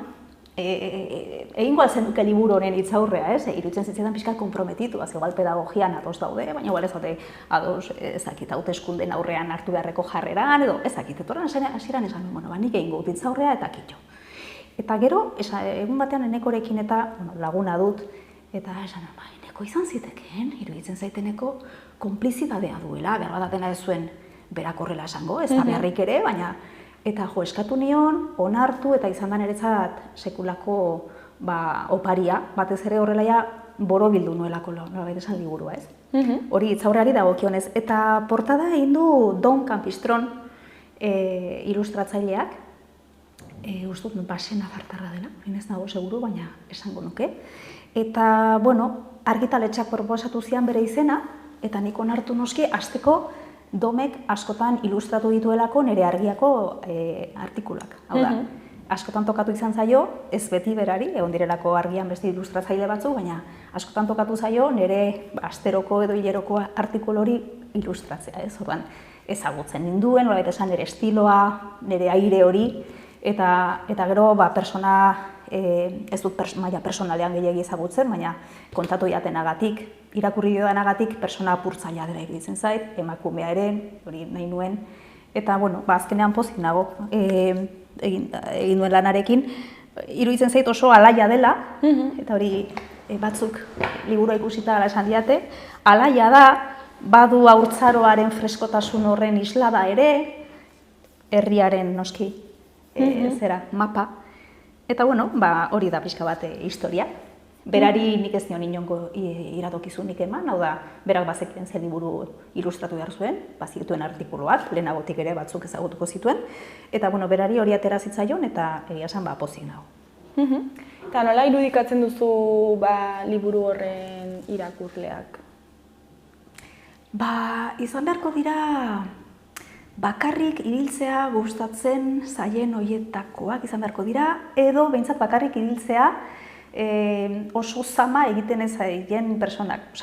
egingo altzen duke liburu honen hitzaurrea, ez? Iruditzen zitzaidan pixka konprometitu, igual pedagogian ados daude, baina igual ez daude ados, ezakit, hauteskunden aurrean hartu beharreko jarreran, edo ezakit, etorren hasieran esan, nik egingo dut hitzaurrea eta kitxo. Eta gero, egun batean enekorekin eta laguna dut, eta esan, eneko izan zitekeen, iruditzen zaiteneko konplizidadea duela, behar bat atena ez zuen berak horrela esango, ez da beharrik ere, baina eta eskatu nion, onartu eta izan da niretzat sekulako oparia, batez ere horrela borobildu nuelako nolabait esan liburua, ez? Hori hitzaurreari dagokionez. Eta portada egin du Don Campistron ilustratzaileak, uste dut Basena Bartarra dela, hori ez nago seguru, baina esango nuke. Eta, argitaletxeak proposatu zian bere izena, eta nik onartu noski, hasteko Domek askotan ilustratu dituelako nire argiako artikuluak. Hau da, askotan tokatu izan zaio, ez beti berari, egon direlako argian beste ilustratzaile batzu, baina askotan tokatu zaio nire asteroko edo hileroko artikulu hori ilustratzea, ez? Orduan, ezagutzen ninduen, nolabait esan nire estiloa, nire aire hori, eta gero persona, ez dut maila personalean gehiagi ezagutzen, baina kontatu jatenagatik, irakurri diodanagatik persona apurtzailea dela iruditzen zait, emakumea ere, hori nahi nuen, eta azkenean pozik nago egin duen lanarekin, iruditzen zait oso alaia dela, eta hori batzuk liburua ikusita ala esan diate, alaia da, badu haurtzaroaren freskotasun horren islada ere, herriaren noski, mapa, eta hori da pixka bat historia. Berari nik ez nion inongo iradokizunik eman, hau da, berak bazekien zer liburu ilustratu behar zuen, bazituen artikuluak, lehenagotik ere batzuk ezagutuko zituen, eta berari hori atera zitzaion eta egia esan pozik nago. Eta nola irudikatzen duzu liburu horren irakurleak? Izan beharko dira bakarrik ibiltzea gustatzen zaien horietakoak izan beharko dira, edo behintzat bakarrik ibiltzea oso zama egiten ez zaien personak.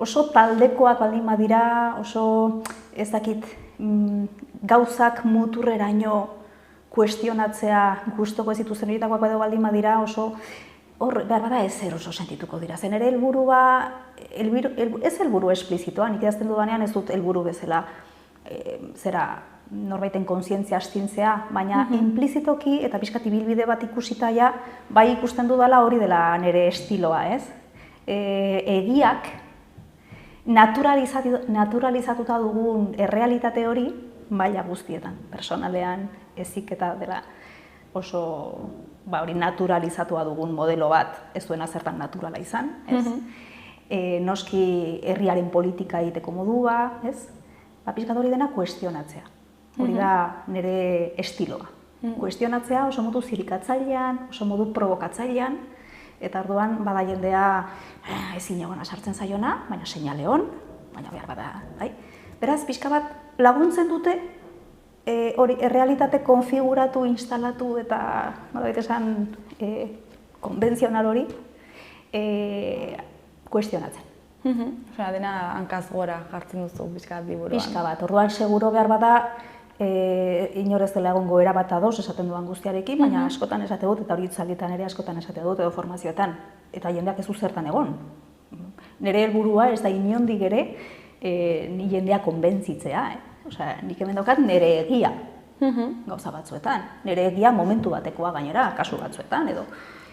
Oso taldekoak baldin badira, oso ez dakit gauzak muturreraino kuestionatzea gustoko ez dituzten horietakoak edo baldin badira, oso hor, behar bada ez eroso sentituko dira. Zen ere helburua, ez helburu esplizitoa, nik idazten dudanean ez dut helburu bezala norbaiten kontzientzia astintzea, baina implizitoki eta pixkat ibilbide bat ikusita ja, bai ikusten dudala hori dela nire estiloa, ez? Egiak naturalizatuta dugun errealitate hori maila guztietan, personalean, heziketa dela oso hori naturalizatua dugun modelo bat, ez duena zertan naturala izan, ez? Noski herriaren politika egiteko modua, ez? Pixkat hori dena kuestionatzea. Hori da nire estiloa. Kuestionatzea oso modu zirikatzailean, oso modu provokatzailean, eta orduan bada jendea ezin egona sartzen zaiona, baina seinale on, baina behar bada, bai? Beraz, pixka bat laguntzen dute hori errealitate konfiguratu, instalatu eta nolabait esan konbentzional hori kuestionatzen. Osea, dena hankaz gora jartzen duzu pixka bat liburuan. Pixka bat, orduan seguro behar bada inorez dela egongo erabat ados esaten duan guztiarekin, baina askotan esate dut, eta hori itzalietan ere askotan esate dut, edo formazioetan, eta jendeak ez du zertan egon. Nire helburua ez da inondik ere ni jendea konbentzitzea, Osea, nik hemen daukat nire egia gauza batzuetan, nire egia momentu batekoa gainera, kasu batzuetan, edo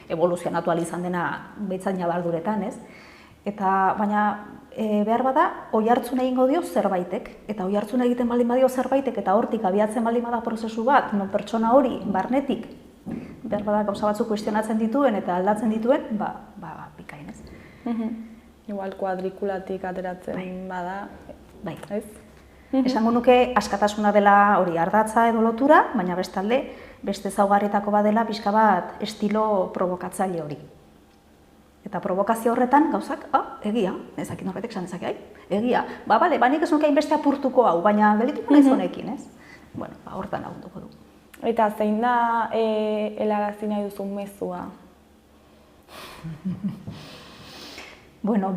evoluzionatu ahal izan dena behitzan jabalduretan, ez? Eta, baina, behar bada, oihartzun egingo dio zerbaitek, eta oihartzun egiten baldin badio zerbaitek, eta hortik abiatzen baldin bada prozesu bat, non pertsona hori, barnetik, behar bada gauza batzuk kuestionatzen dituen eta aldatzen dituen, bikain, ez? Igual kuadrikulatik ateratzen bada, ez? Esango nuke askatasuna dela hori ardatza edo lotura, baina bestalde, beste ezaugarrietako badela pixka bat estilo provokatzaile hori. Eta provokazio horretan gauzak, egia, ezakit norbetek esan dezake, egia. Bale, nik ez nuke hainbeste apurtuko hau, baina gelituko naiz honekin, ez? Bueno, hortan lagunduko du. Eta zein da helarazi nahi duzun mezua? Bueno,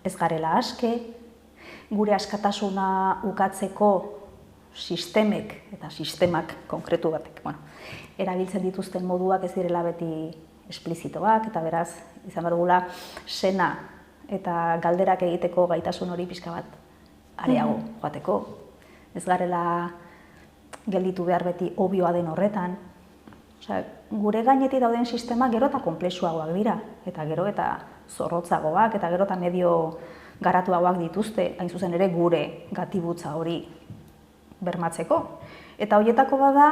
ez garela aske, gure askatasuna ukatzeko sistemek eta sistemak konkretu batek, erabiltzen dituzten moduak ez direla beti esplizitoak, eta beraz, izan behar dugula, sena eta galderak egiteko gaitasun hori pixka bat areago joateko. Ez garela gelditu behar beti obvioa den horretan. Osea, gure gainetik dauden sistemak gero eta konplexuagoak dira, eta gero eta zorrotzagoak, eta gero eta medio garatuagoak dituzte, hain zuzen ere gure gatibutza hori bermatzeko. Eta horietako bada,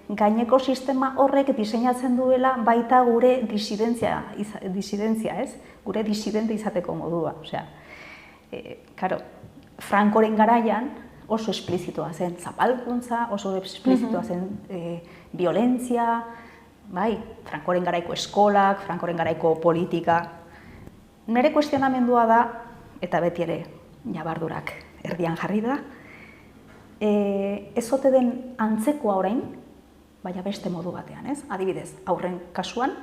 gaineko sistema horrek diseinatzen duela baita gure disidentzia, ez? Gure disidente izateko modua. Osea, Francoren garaian oso esplizitoa zen zapalkuntza, oso esplizitoa zen violentzia, Francoren garaiko eskolak, Francoren garaiko politika. Nire kuestionamendua da, eta beti ere jabardurak erdian jarri da, ez ote den antzekoa orain, baina beste modu batean, ez? Adibidez, aurren kasuan,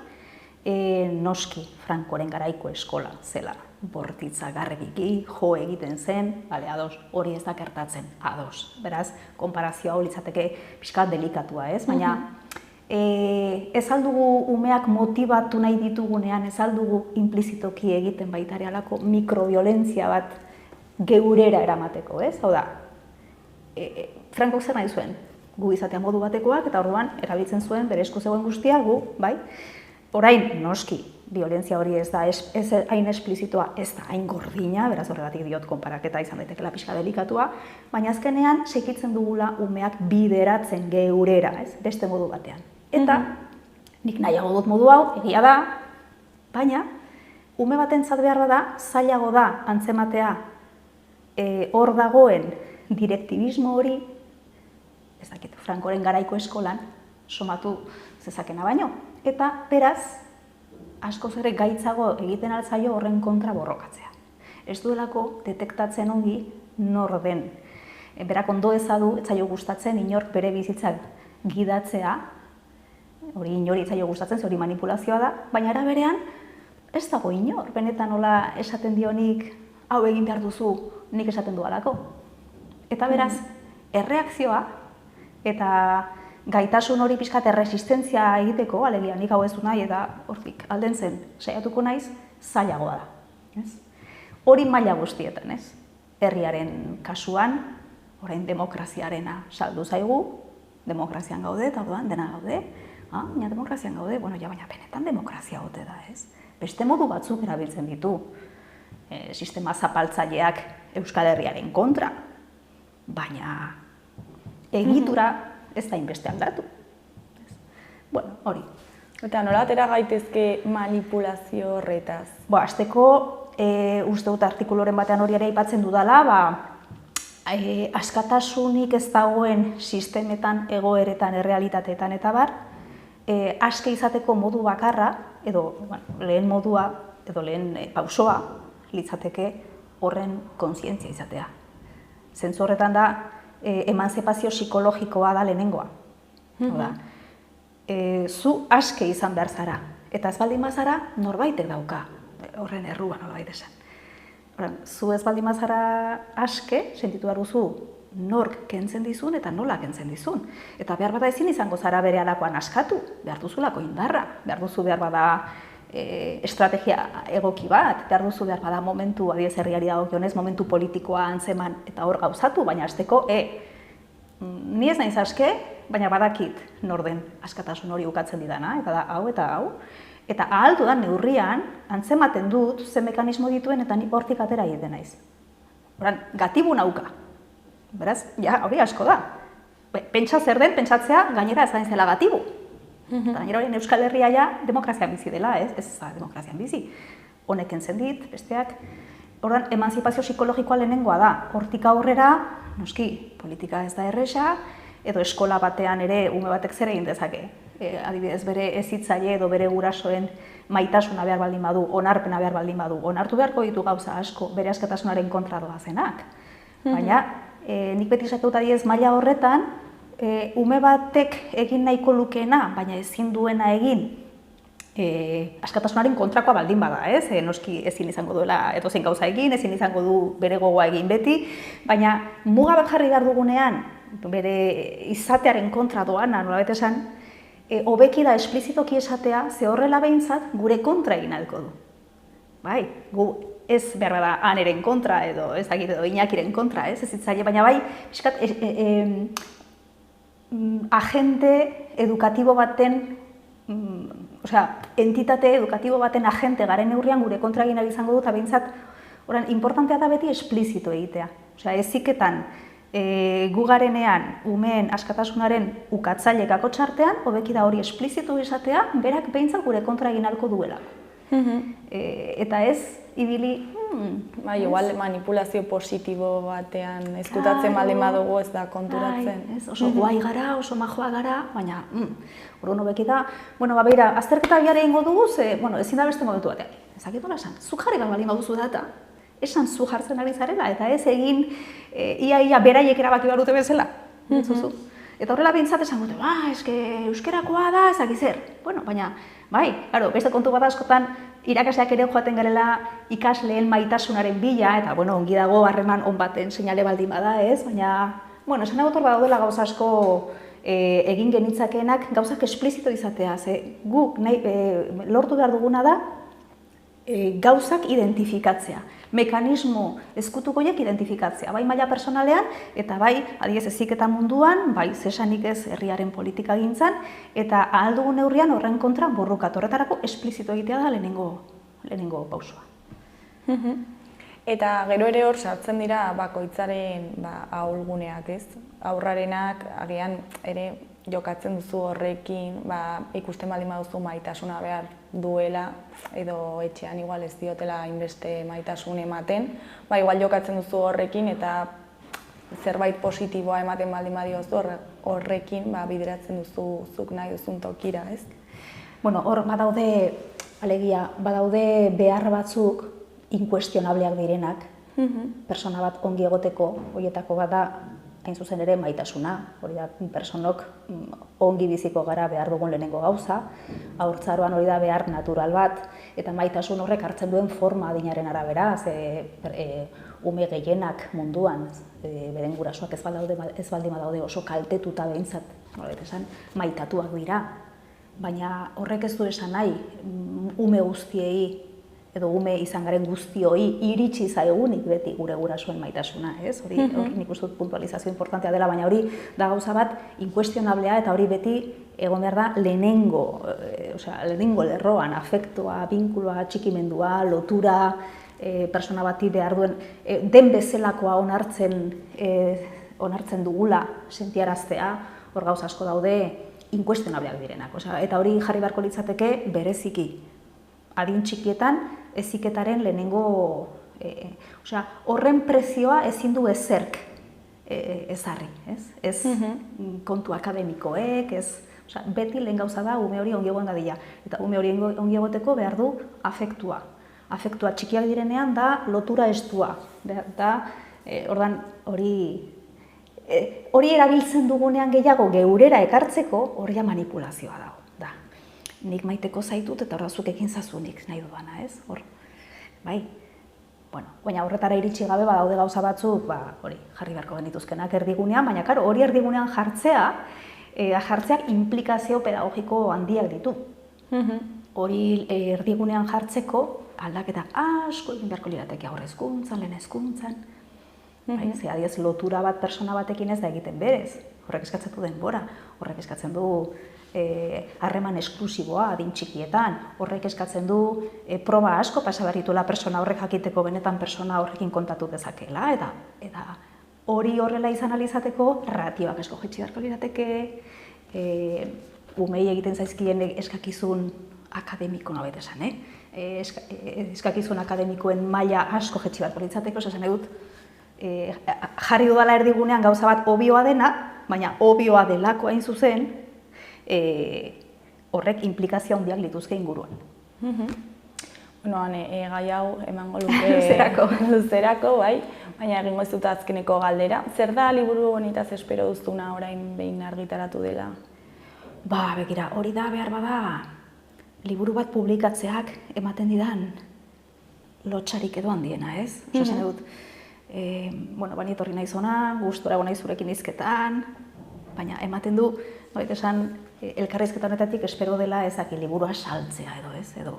noski Francoren garaiko eskola zela bortitza garregiki, jo egiten zen, ados, hori ez da gertatzen, ados. Beraz, konparazioa hori litzateke pixka delikatua, ez? Baina, ez aldugu umeak motibatu nahi ditugunean, ez aldugu implizitoki egiten baita ere halako mikrobiolentzia bat geurera eramateko, ez? Hau da, Frankok zer nahi zuen? Gu izatea modu batekoak, eta orduan erabiltzen zuen bere esku zegoen guztia, gu, bai? Orain, noski, violentzia hori ez da hain esplizitoa, ez da hain gordina, beraz horregatik diot konparaketa izan daitekela pixka delikatua, baina azkenean sekitzen dugula umeak bideratzen geurera, ez? Beste modu batean. Eta, nik nahiago dut modu hau, egia da, baina, ume batentzat behar bada, zailago da antzematea hor dagoen direktibismo hori, ez dakit, Francoren garaiko eskolan somatu zezakena baino. Eta, beraz, askoz ere gaitzago egiten altzaio horren kontra borrokatzea. Ez duelako detektatzen ongi nor den. Berak ondo ezadu, ez zaio gustatzen, inork bere bizitzak gidatzea, hori inori ez zaio gustatzen, hori manipulazioa da, baina era berean, ez dago inor, benetan nola esaten dionik, hau egin behar duzu, nik esaten dualako. Eta beraz, erreakzioa eta gaitasun hori pixkat erresistentzia egiteko, alegia nik hau ez du nahi eta hortik alden zen saiatuko naiz, zailagoa da. Ez? Hori maila guztietan, ez? Herriaren kasuan, orain demokraziarena saldu zaigu, demokrazian gaude, eta orduan dena gaude, baina demokrazian gaude, baina benetan demokrazia ote da, ez? Beste modu batzuk erabiltzen ditu, sistema zapaltzaileak Euskal Herriaren kontra, baina egitura ez da inbeste aldatu. Bueno, hori. Eta nola atera gaitezke manipulazio horretaz? Hasteko, uste dut artikuluren batean hori ere aipatzen dudala, askatasunik ez dagoen sistemetan, egoeretan, errealitateetan eta bar, aske izateko modu bakarra, edo lehen modua, edo lehen pausoa, litzateke horren kontzientzia izatea. Zentzu horretan da, emanzipazio psikologikoa da lehenengoa. Zu aske izan behar zara, eta ez baldin bazara norbaitek dauka, horren errua norbait esan. Zu ez baldin bazara aske, sentitu behar duzu nork kentzen dizun eta nola kentzen dizun. Eta behar bada ezin izango zara bere alakoan askatu, behar duzulako indarra, behar duzu behar bada estrategia egoki bat, behar duzu behar bada momentu, adiez herriari dagokionez, momentu politikoa antzeman eta hor gauzatu, baina hasteko, ni ez naiz aske, baina badakit norden askatasun hori ukatzen didana, eta da hau eta hau, eta ahal dudan neurrian, antzematen dut, ze mekanismo dituen eta ni hortik atera egiten naiz. Gatibu nauka. Beraz, hori asko da. Pentsa zer den, pentsatzea gainera ez zela gatibu. Gainera hori Euskal Herria demokrazian bizi dela, ez da demokrazian bizi. Honek entzen dit, besteak. Ordan, emanzipazio psikologikoa lehenengoa da. Hortik aurrera, noski, politika ez da erresa, edo eskola batean ere ume batek zer egin dezake. Adibidez, bere hezitzaile edo bere gurasoen maitasuna behar baldin badu, onarpena behar baldin badu, onartu beharko ditu gauza asko bere askatasunaren kontra doazenak. Baina, nik beti esatu dut adibidez maila horretan, ume batek egin nahiko lukeena, baina ezin duena egin askatasunaren kontrakoa baldin bada, ez? Noski ezin izango duela edozein gauza egin, ezin izango du bere gogoa egin beti, baina muga bat jarri behar dugunean, bere izatearen kontra doana, nolabait esan, hobeki da esplizitoki esatea, ze horrela behintzat gure kontra egin ahalko du. Bai, gu ez behar da aneren kontra edo ezagit edo Iñakiren kontra, ez hitzaile, baina bai, pixkat, agente edukatibo baten, entitate edukatibo baten agente garen neurrian gure kontra egin ahal izango du, eta behintzat, importantea da beti esplizito egitea. Eziketan, gu garenean, umeen askatasunaren ukatzaile kakotxartean, hobeki da hori esplizitu izatea, berak behintzat gure kontra egin ahalko duela. Eta ez, ibili... Igual manipulazio positibo batean ezkutatzen baldin badugu ez da konturatzen. Oso guai gara, oso majoa gara, baina orduan hobeki da, begira, azterketa biara egingo dugu, ezin da beste momentu batean. Ezakit nola esan, zuk jarri baldin baduzu data, esan zu jartzen ari zarela, eta ez egin ia beraiek erabaki behar dute bezala. Eta horrela behintzat esan dute, eske euskerakoa da, ezaki zer. Baina, beste kontu bat askotan, irakasleak ere joaten garela ikasleen maitasunaren bila, eta ongi dago harreman on baten seinale baldin bada, ez? Baina, esan nagotor badaudela gauza asko egin genitzakeenak gauzak esplizito izatea, ze guk lortu behar duguna da gauzak identifikatzea, mekanismo ezkutukoiek identifikatzea, bai maila personalean, eta bai, adiez heziketa munduan, bai zesanik ez herriaren politika gintzan, eta ahal dugun neurrian horren kontra borrokatu. Horretarako esplizito egitea da lehenengo pausoa. Eta gero ere hor sartzen dira bakoitzaren ahulguneak, ez? Aurrarenak agian ere jokatzen duzu horrekin, ikusten baldin baduzu maitasuna behar duela, edo etxean igual ez diotela inbeste maitasun ematen, igual jokatzen duzu horrekin eta zerbait positiboa ematen baldin badiozu horrekin bideratzen duzu zuk nahi duzun tokira, ez? Hor badaude, alegia, badaude behar batzuk inkuestionableak direnak, persona bat ongi egoteko, horietako bat da, hain zuzen ere maitasuna, hori da, personok ongi biziko gara behar dugun lehenengo gauza, haurtzaroan hori da behar natural bat, eta maitasun horrek hartzen duen forma adinaren arabera, ume gehienak munduan, beren gurasoak ez baldin badaude oso kaltetuta behintzat nolabait esan, maitatuak dira. Baina horrek ez du esan nahi ume guztiei edo ume izan garen guztioi iritsi zaigunik beti gure gurasoen maitasuna, ez? Hori nik uste dut puntualizazio importantea dela, baina hori da gauza bat inkuestionablea eta hori beti egon behar da lehenengo lerroan, afektua, binkuloa, txikimendua, lotura, persona bati behar duen, den bezalakoa onartzen dugula sentiaraztea, hor gauza asko daude inkuestionableak direnak. Eta hori jarri beharko litzateke bereziki adin txikietan heziketaren lehenengo, horren prezioa ezin du ezerk ezarri, ez kontu akademikoek, beti lehen gauza da ume hori ongi egon dadila. Eta ume hori ongi egoteko behar du afektua. Afektua txikiak direnean da lotura estua. Ordan hori erabiltzen dugunean gehiago geurera ekartzeko hori manipulazioa dago. Nik maiteko zaitut eta horazuk ekin zazunik nahi dudana, ez? Baina horretara iritsi gabe badaude gauza batzuk, hori jarri beharko genituzkenak erdigunean, baina karo, hori erdigunean jartzeak implikazio pedagogiko handiak ditu. Hori erdigunean jartzeko aldaketa asko egin beharko lirateke aurre hezkuntzan, lehen hezkuntzan. Ze adiez lotura bat persona batekin ez da egiten berez. Horrek eskatzen du denbora, horrek eskatzen du harreman esklusiboa adin txikietan, horrek eskatzen du proba asko pasa behar dituela persona horrek jakiteko benetan persona horrekin kontatu dezakela, eta hori horrela izan alizateko ratioak asko jaitsi beharko lirateke, umei egiten zaizkien eskakizun akademiko nabet esan, eskakizun akademikoen maila asko jaitsi beharko litzateko, esan dut, jarri dudala erdigunean gauza bat obioa dena, baina obioa delako hain zuzen, horrek implikazio handiak lituzke inguruan. Gai hau emango luke luzerako, bai, baina egingo ez dut azkeneko galdera. Zer da liburu honetaz espero duztuna orain behin argitaratu dela? Begira, hori da behar bada liburu bat publikatzeak ematen didan lotxarik edo handiena, ez? Esan dut, bani etorri naiz hona, gustora egon naiz zurekin hizketan, baina ematen du, elkarrizketa honetatik espero dela ezaki liburua saltzea edo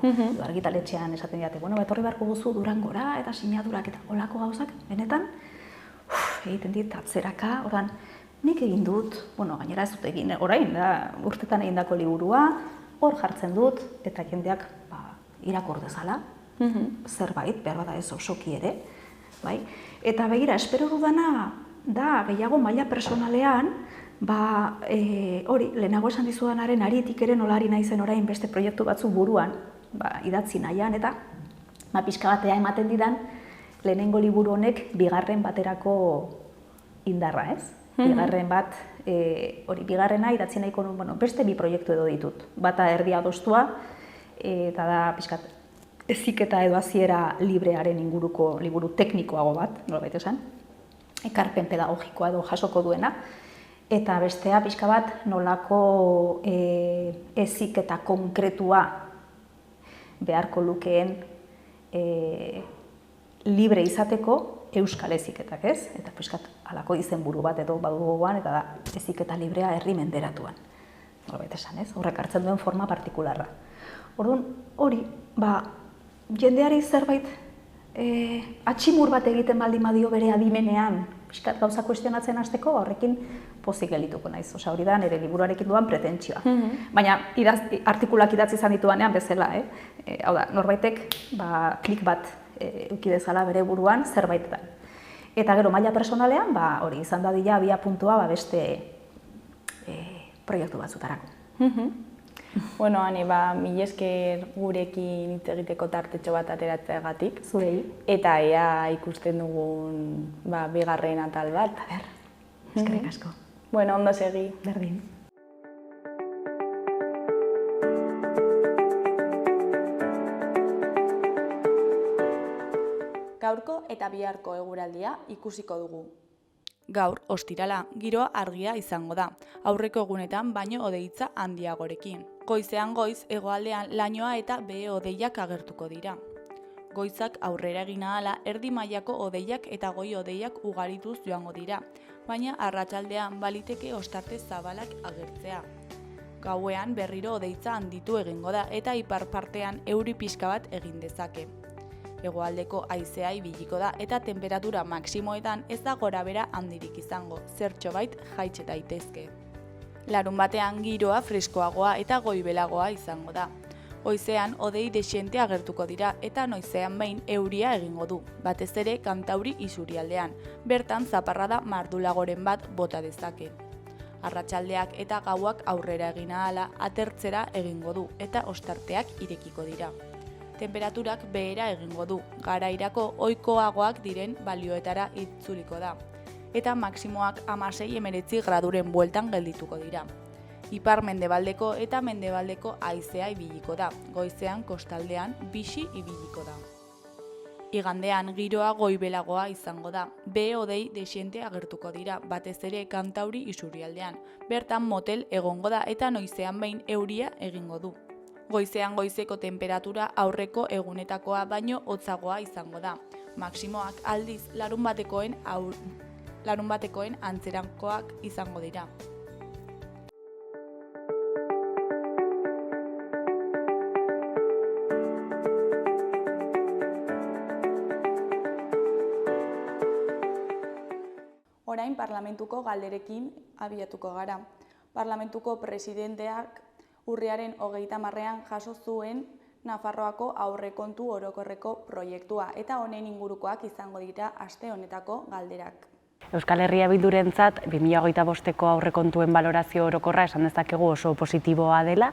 argitaletxean esaten diate, etorri beharko guzu Durangora eta sinadurak eta olako gauzak, benetan, egiten dit atzeraka, ordan, nik egin dut, gainera ez dut egin, orain, urtetan egindako liburua, hor jartzen dut, eta jendeak irakur dezala, zerbait, behar bada ez osoki ere, eta begira, espero dudana da gehiago maila personalean, hori, lehenago esan dizudanaren aritik ere nolari naizen orain beste proiektu batzuk buruan, idatzi nahian, eta pixka batea ematen didan, lehenengo liburu honek bigarren baterako indarra, ez? Bigarren bat, bigarrena idatzi nahiko nuen, beste bi proiektu edo ditut. Bata erdia adostua, eta da pixkat heziketa edo hasiera librearen inguruko liburu teknikoago bat, nolabait esan, ekarpen pedagogikoa edo jasoko duena, eta bestea pixka bat nolako heziketa konkretua beharko lukeen libre izateko euskal heziketak, ez? Eta pixkat halako izenburu bat edo badugoan, eta da heziketa librea herri menderatuan. Nolabait esan, ez? Horrek hartzen duen forma partikularra. Orduan, hori, jendeari zerbait atximur bat egiten baldin badio bere adimenean, pixkat gauza kuestionatzen hasteko, horrekin pozik gelituko naiz. Hori da, nire liburuarekin duan pretentsioa. Baina, artikulak idatzi izan ditudanean bezala, hau da, norbaitek klik bat eduki dezala bere buruan zerbaitetan. Eta gero, maila personalean, hori izan dadila abia puntua beste proiektu batzutarako. Mila esker gurekin hitz egiteko tartetxo bat ateratzeagatik. Zurei. Eta ea ikusten dugun bigarren atal bat. Eskerrik asko. Ondo segi. Berdin. Gaurko eta biharko eguraldia ikusiko dugu. Gaur, ostirala, giroa argia izango da, aurreko egunetan baino hodeitza handiagorekin. Goizean goiz, hegoaldean lainoa eta behe hodeiak agertuko dira. Goizak aurrera egin ahala, erdi mailako hodeiak eta goi hodeiak ugarituz joango dira. baina arratsaldean baliteke ostarte zabalak agertzea. Gauean berriro hodeitza handitu egingo da eta ipar partean euri pixka bat egin dezake. Hegoaldeko haizea ibiliko da eta tenperatura maksimoetan ez da gorabehera handirik izango, zertxobait jaitsi daitezke. Larunbatean giroa freskoagoa eta goibelagoa izango da. Goizean hodei dexente agertuko dira eta noizean behin euria egingo du, batez ere kantauri isurialdean, bertan zaparrada mardulagoren bat bota dezake. Arratsaldeak eta gauak aurrera egin ahala atertzera egingo du eta ostarteak irekiko dira. Tenperaturak behera egingo du, garairako ohikoagoak diren balioetara itzuliko da, eta maksimoak 16–19 graduren bueltan geldituko dira. Ipar-mendebaldeko eta mendebaldeko haizea ibiliko da, goizean kostaldean bixi ibiliko da. Igandean giroa goibelagoa izango da, behe-hodei dexente agertuko dira, batez ere kantauri isurialdean, bertan motel egongo da eta noizean behin euria egingo du. Goizean goizeko tenperatura aurreko egunetakoa baino hotzagoa izango da, maksimoak aldiz larunbatekoen antzerankoak izango dira. Orain parlamentuko galderekin abiatuko gara. Parlamentuko presidenteak urriaren 30ean jaso zuen Nafarroako aurrekontu orokorreko proiektua eta honen ingurukoak izango dira aste honetako galderak. Euskal Herria Bildurentzat 2025ko aurrekontuen balorazio orokorra esan dezakegu oso positiboa dela,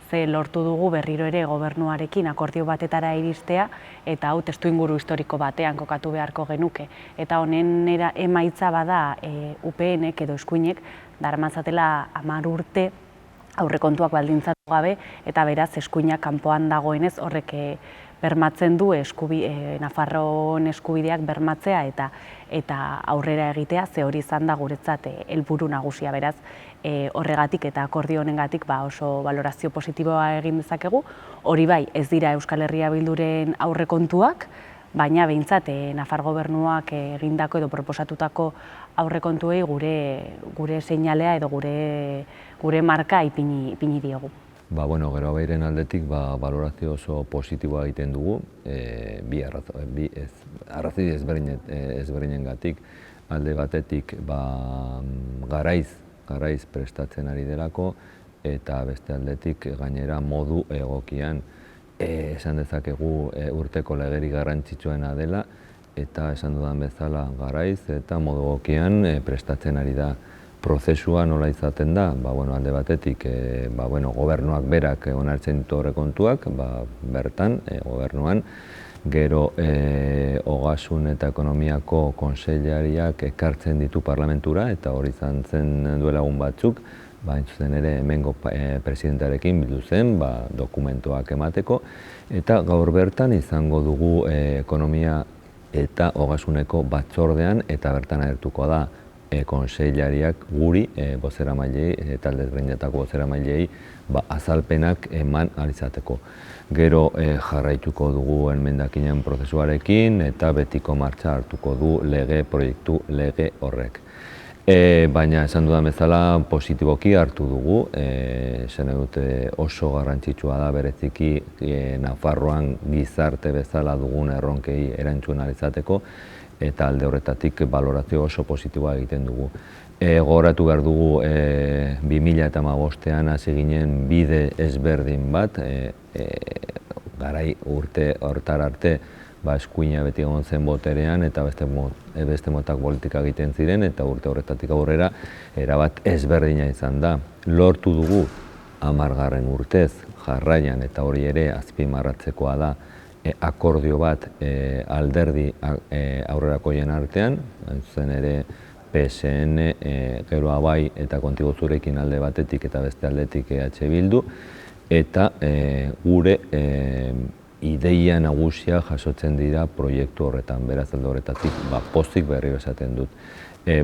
ze lortu dugu berriro ere gobernuarekin akordio batetara iristea eta hau testuinguru historiko batean kokatu beharko genuke. Eta honen emaitza bada UPNek edo eskuinek daramatzatela 10 urte aurrekontuak baldintzatu gabe eta beraz eskuinak kanpoan dagoenez horrek bermatzen du Nafarroan eskubideak bermatzea eta aurrera egitea, ze hori izan da guretzat helburu nagusia, beraz horregatik eta akordio honengatik oso balorazio positiboa egin dezakegu. Hori bai, ez dira Euskal Herria Bilduren aurrekontuak, baina behintzat Nafar gobernuak egindako edo proposatutako aurrekontuei gure seinalea edo gure marka ipini diogu. Gero beiren aldetik balorazio oso positiboa egiten dugu, arrazoi ezberdinengatik. Alde batetik garaiz prestatzen ari delako eta beste aldetik gainera modu egokian esan dezakegu urteko legerik garrantzitsuena dela eta esan dudan bezala garaiz eta modu egokian prestatzen ari da. Prozesua nola izaten da, alde batetik gobernuak berak onartzen ditu aurrekontuak, bertan gobernuan, gero Ogasun eta Ekonomiako Kontseilariak ekartzen ditu parlamentura eta hori izan zen duela egun batzuk, zuzen ere hemengo presidentearekin bildu zen dokumentuak emateko eta gaur bertan izango dugu Ekonomia eta Ogasuneko batzordean eta bertan agertuko da kontseilariak guri bozeramaileei, talde ezberdinetako bozeramaileei azalpenak eman ahal izateko. Gero jarraituko dugu emendakinen prozesuarekin eta betiko martxa hartuko du proiektu lege horrek. Baina esan dudan bezala positiboki hartu dugu, esan dute oso garrantzitsua da bereziki Nafarroan gizarte bezala dugun erronkei erantzun ahal izateko, eta alde horretatik balorazio oso positiboa egiten dugu. Gogoratu behar dugu 2015ean hasi ginen bide ezberdin bat, garai urte hortar arte eskuina beti egon zen boterean eta beste motak politika egiten ziren eta urte horretatik aurrera erabat ezberdina izan da. Lortu dugu 10. urtez jarraian eta hori ere azpimarratzekoa da akordio bat alderdi aurrerakoien artean, zen ere PSN, gero Abai eta Kontigo Zurekin alde batetik eta beste aldetik EH Bildu, eta gure ideia nagusia jasotzen dira proiektu horretan, beraz alde horretatik pozik berriro esaten dut.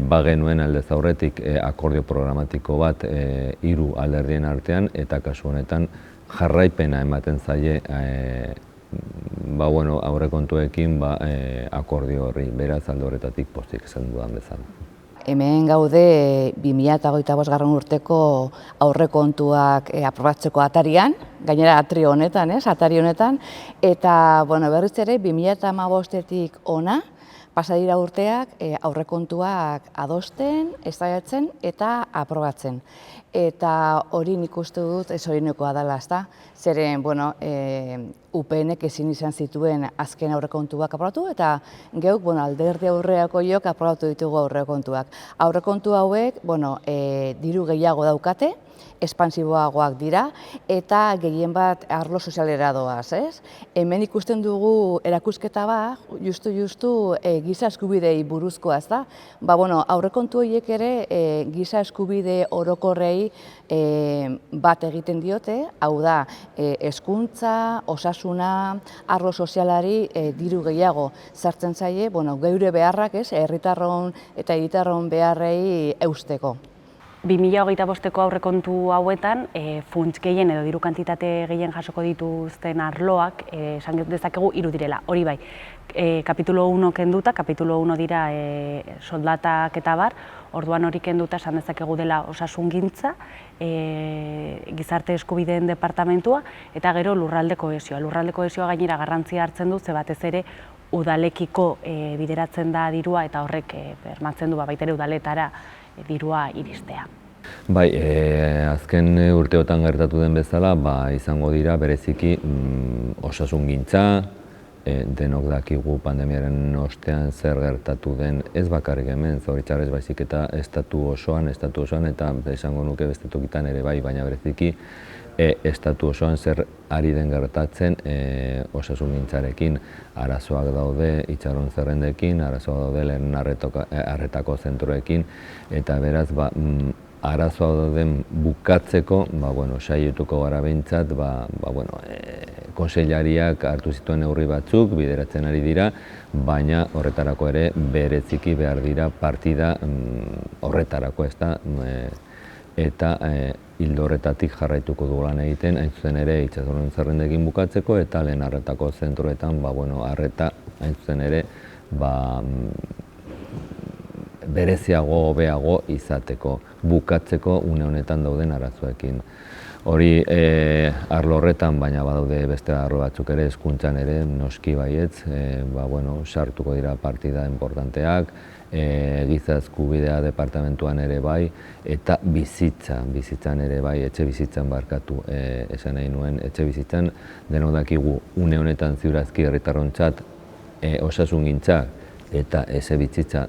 Bagenuen aldez aurretik akordio programatiko bat 3 alderdien artean eta kasu honetan jarraipena ematen zaie aurrekontuekin akordio horri, beraz alde horretatik pozik esan dudan bezala. hemen gaude 2025. Urteko aurrekontuak aprobatzeko atarian, gainera atrio honetan, atari honetan, eta berriz ere 2015-etik hona, pasa dira urteak aurrekontuak adosten, eztabaidatzen eta aprobatzen. Eta hori nik uste dut zorionekoa dela, ezta? Zeren, UPNek ezin izan zituen azken aurrekontuak aprobatu eta geuk, alderdi aurrekoiok aprobatu ditugu aurrekontuak. Aurrekontu hauek, diru gehiago daukate, espansiboagoak dira, eta gehien bat arlo sozialera doaz, ez? Hemen ikusten dugu erakusketa bat, justu giza eskubidei buruzkoa, ez da? Aurrekontu horiek ere giza eskubide orokorrei bat egiten diote, hau da, hezkuntza, osasuna, arlo sozialari diru gehiago sartzen zaie, geure beharrak, ez? Herritarron eta hiritarron beharrei eusteko. 2025ko aurrekontu hauetan, funts gehien edo diru kantitate gehien jasoko dituzten arloak, esan dezakegu 3 direla. Hori bai, kapitulo 1 kenduta, kapitulo 1 dira soldatak eta bar, orduan hori kenduta esan dezakegu dela osasungintza, gizarte eskubideen departamentua, eta gero lurralde kohesioa. Lurralde kohesioa gainera garrantzia hartzen du, ze batez ere udalekiko bideratzen da dirua, eta horrek bermatzen du baita ere udaletara dirua iristea. Bai, azken urteotan gertatu den bezala, izango dira bereziki osasungintza, denok dakigu pandemiaren ostean zer gertatu den ez bakarrik hemen, zoritxarrez baizik eta estatu osoan, eta esango nuke beste tokitan ere bai, baina bereziki estatu osoan zer ari den gertatzen osasungintzarekin. Arazoak daude itxaron zerrendekin, arazoak daude lehen arretako zentroekin, eta beraz arazoak dauden bukatzeko, saietuko gara behintzat, kontseilariak hartu zituen neurri batzuk, bideratzen ari dira, baina horretarako ere bereziki behar dira partida horretarako, ezta, eta ildo horretatik jarraituko dugu lan egiten, hain zuzen ere itxasoren zerrendekin bukatzeko, eta lehen arretako zentroetan, arreta hain zuzen ere bereziago, hobeago izateko, bukatzeko une honetan dauden arazoekin. Hori arlo horretan, baina badaude beste arlo batzuk ere, hezkuntzan ere, noski baietz, sartuko dira partida importanteak, giza eskubidea departamentuan ere bai, eta bizitzan ere bai, etxe bizitzan barkatu esan nahi nuen, etxe bizitzan denok dakigu une honetan ziurazki herritarrontzat osasungintzak eta etxe bizitza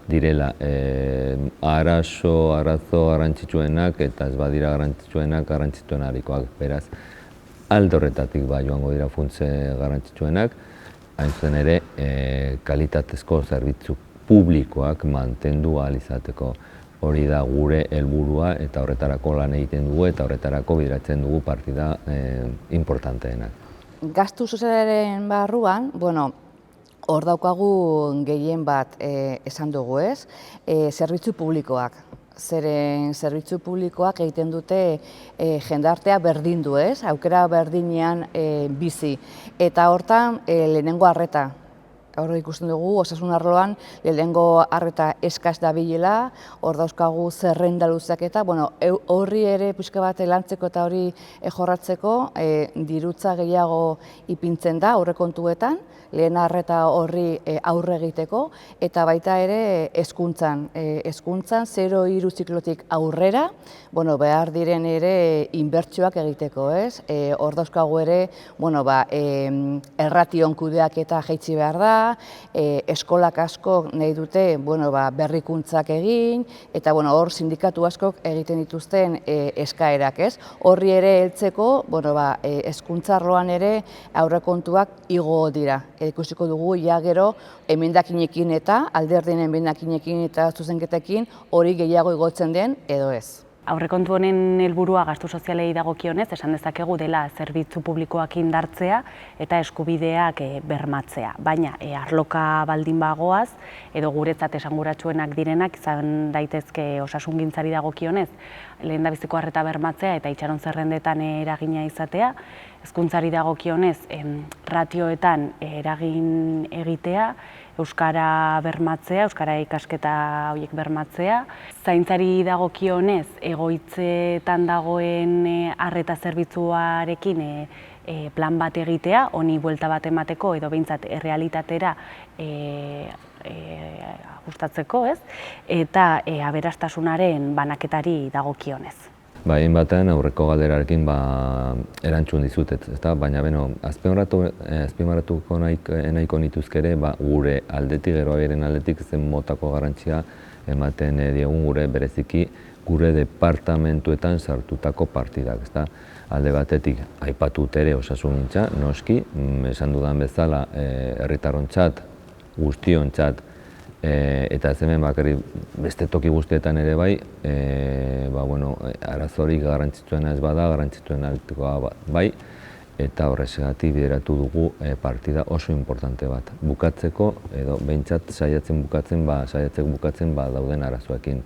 direla arazo garrantzitsuenak eta ez badira garrantzitsuenarikoak, beraz alde horretatik joango dira funtse garrantzitsuenak, hain zuzen ere kalitatezko zerbitzu publikoak mantendu ahal izateko. Hori da gure helburua eta horretarako lan egiten dugu eta horretarako bideratzen dugu partida importanteenak. Gastu sozialaren barruan, hor daukagu gehien bat esan dugu, ez? Zerbitzu publikoak. Zeren zerbitzu publikoak egiten dute jendartea berdindu, ez? Aukera berdinean bizi. Eta hortan lehenengo arreta. Hor ikusten dugu, osasun arloan lehenengo arreta eskaz dabilela, hor dauzkagu zerrenda luzeak eta, horri ere pixka bat lantzeko eta hori jorratzeko dirutza gehiago ipintzen da aurrekontuetan, lehen arreta horri aurre egiteko, eta baita ere hezkuntzan 0-3 ziklotik aurrera, behar diren ere inbertsioak egiteko, ez? Hor dauzkagu ere, erration kudeaketa jaitsi behar da, eskolak askok nahi dute berrikuntzak egin, eta hor sindikatu askok egiten dituzten eskaerak, ez? Horri ere heltzeko, hezkuntza arloan ere aurrekontuak igo dira. Ikusiko dugu, gero, emendakinekin eta alderdien emendakinekin eta zuzenketekin hori gehiago igotzen den edo ez. Aurrekontu honen helburua gastu sozialei dagokionez, esan dezakegu dela zerbitzu publikoak indartzea eta eskubideak bermatzea. Baina arloka baldin bagoaz, edo guretzat esanguratsuenak direnak izan daitezke osasungintzari dagokionez, lehendabiziko arreta bermatzea eta itxaron zerrendetan eragina izatea, hezkuntzari dagokionez ratioetan eragin egitea, euskara bermatzea, euskara ikasketa horiek bermatzea. Zaintzari dagokionez egoitzetan dagoen arreta zerbitzuarekin plan bat egitea, honi buelta bat emateko edo behintzat errealitatera ajustatzeko, eta aberastasunaren banaketari dagokionez. Hainbatean aurreko galderarekin erantzun dizutet, baina azpimarratuko nahiko nituzke ere gure aldetik, gero beren aldetik zen motako garrantzia ematen diegun gure bereziki gure departamentuetan sartutako partidak. Alde batetik aipatut ere osasungintza, noski, esan dudan bezala herritarrontzat, guztiontzat, eta ez hemen bakarrik beste toki guztietan ere bai, arazorik garrantzitsuena ez bada, garrantzitsuena bai, eta horrexegatik bideratu dugu partida oso importante bat. Bukatzeko, edo behintzat saiatzen bukatzen dauden arazoekin.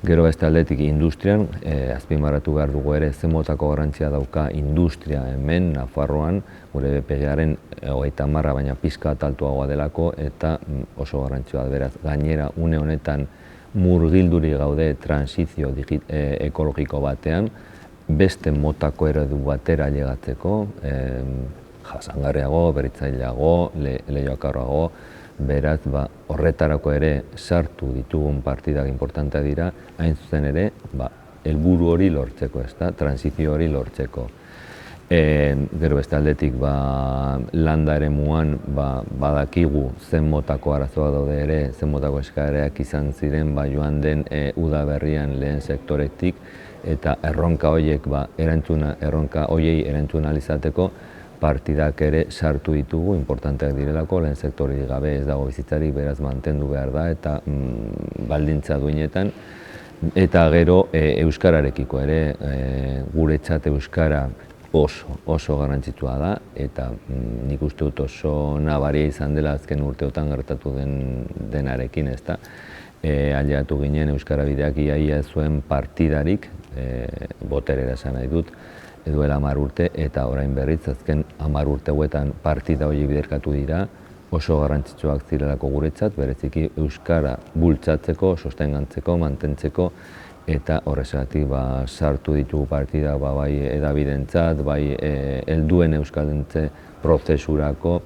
Gero beste aldetik industrian, azpimarratu behar dugu ere ze motako garrantzia dauka industria hemen, Nafarroan, gure BPG-aren 30, baina pixkat altuagoa delako, eta oso garrantzioa beraz. Gainera, une honetan murgilduri gaude transizio ekologiko batean, beste motako eredu batera ailegatzeko, jasangarriago, berritzaileago, leihoakarrago, beraz, horretarako ere sartu ditugun partidak importantea dira, hain zuzen ere, helburu hori lortzeko, transizio hori lortzeko. Gero beste aldetik, landa eremuan badakigu zen motako arazoa daude ere, zen motako eskaerak izan ziren joan den udaberrian lehen sektoretik, eta erronka horiek erantzuna izateko, partidak ere sartu ditugu, importanteak direlako, lehen sektorik gabe ez dago bizitzarik, beraz mantendu behar da, eta baldintza duinetan. Eta gero euskararekiko ere, guretzat euskara oso garrantzitsua da, eta nik uste dut oso nabaria izan dela azken urteotan gertatu denarekin, ezta. Ailegatu ginen euskara bideak iaia zuen partidarik, boterera esan nahi dut, duela 10 urte, eta orain berriz azken 10 urte hauetan partida horiek biderkatu dira, oso garrantzitsuak zirelako guretzat, bereziki euskara bultzatzeko, sostengatzeko, mantentzeko, eta horrexegatik sartu ditugu partida bai edabidentzat, bai helduen euskaldentze prozesurako,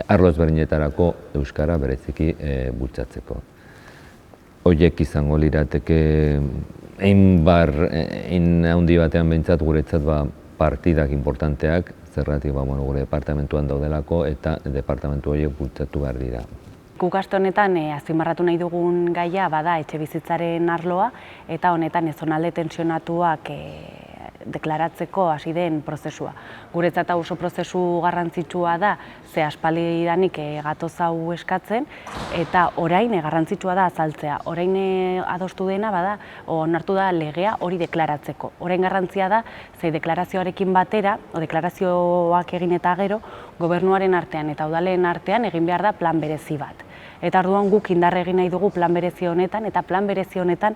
arlo ezberdinetarako euskara bereziki bultzatzeko. Horiek izango lirateke hein handi batean behintzat guretzat partidak importanteak, zergatik gure departamentuan daudelako eta departamentu horiek bultzatu behar dira. Guk aste honetan azpimarratu nahi dugun gaia bada etxebizitzaren arloa, eta honetan zonalde tentsionatuak deklaratzeko hasi den prozesua. Guretzat oso prozesu garrantzitsua da, ze aspaldidanik gatoz hau eskatzen, eta orain garrantzitsua da azaltzea. Orain adostu dena bada, onartu da legea hori deklaratzeko. Orain garrantzia da, ze deklarazioarekin batera, deklarazioak egin eta gero, gobernuaren artean eta udalen artean egin behar da plan berezi bat. Eta orduan guk indarra egin nahi dugu plan berezi honetan, eta plan berezi honetan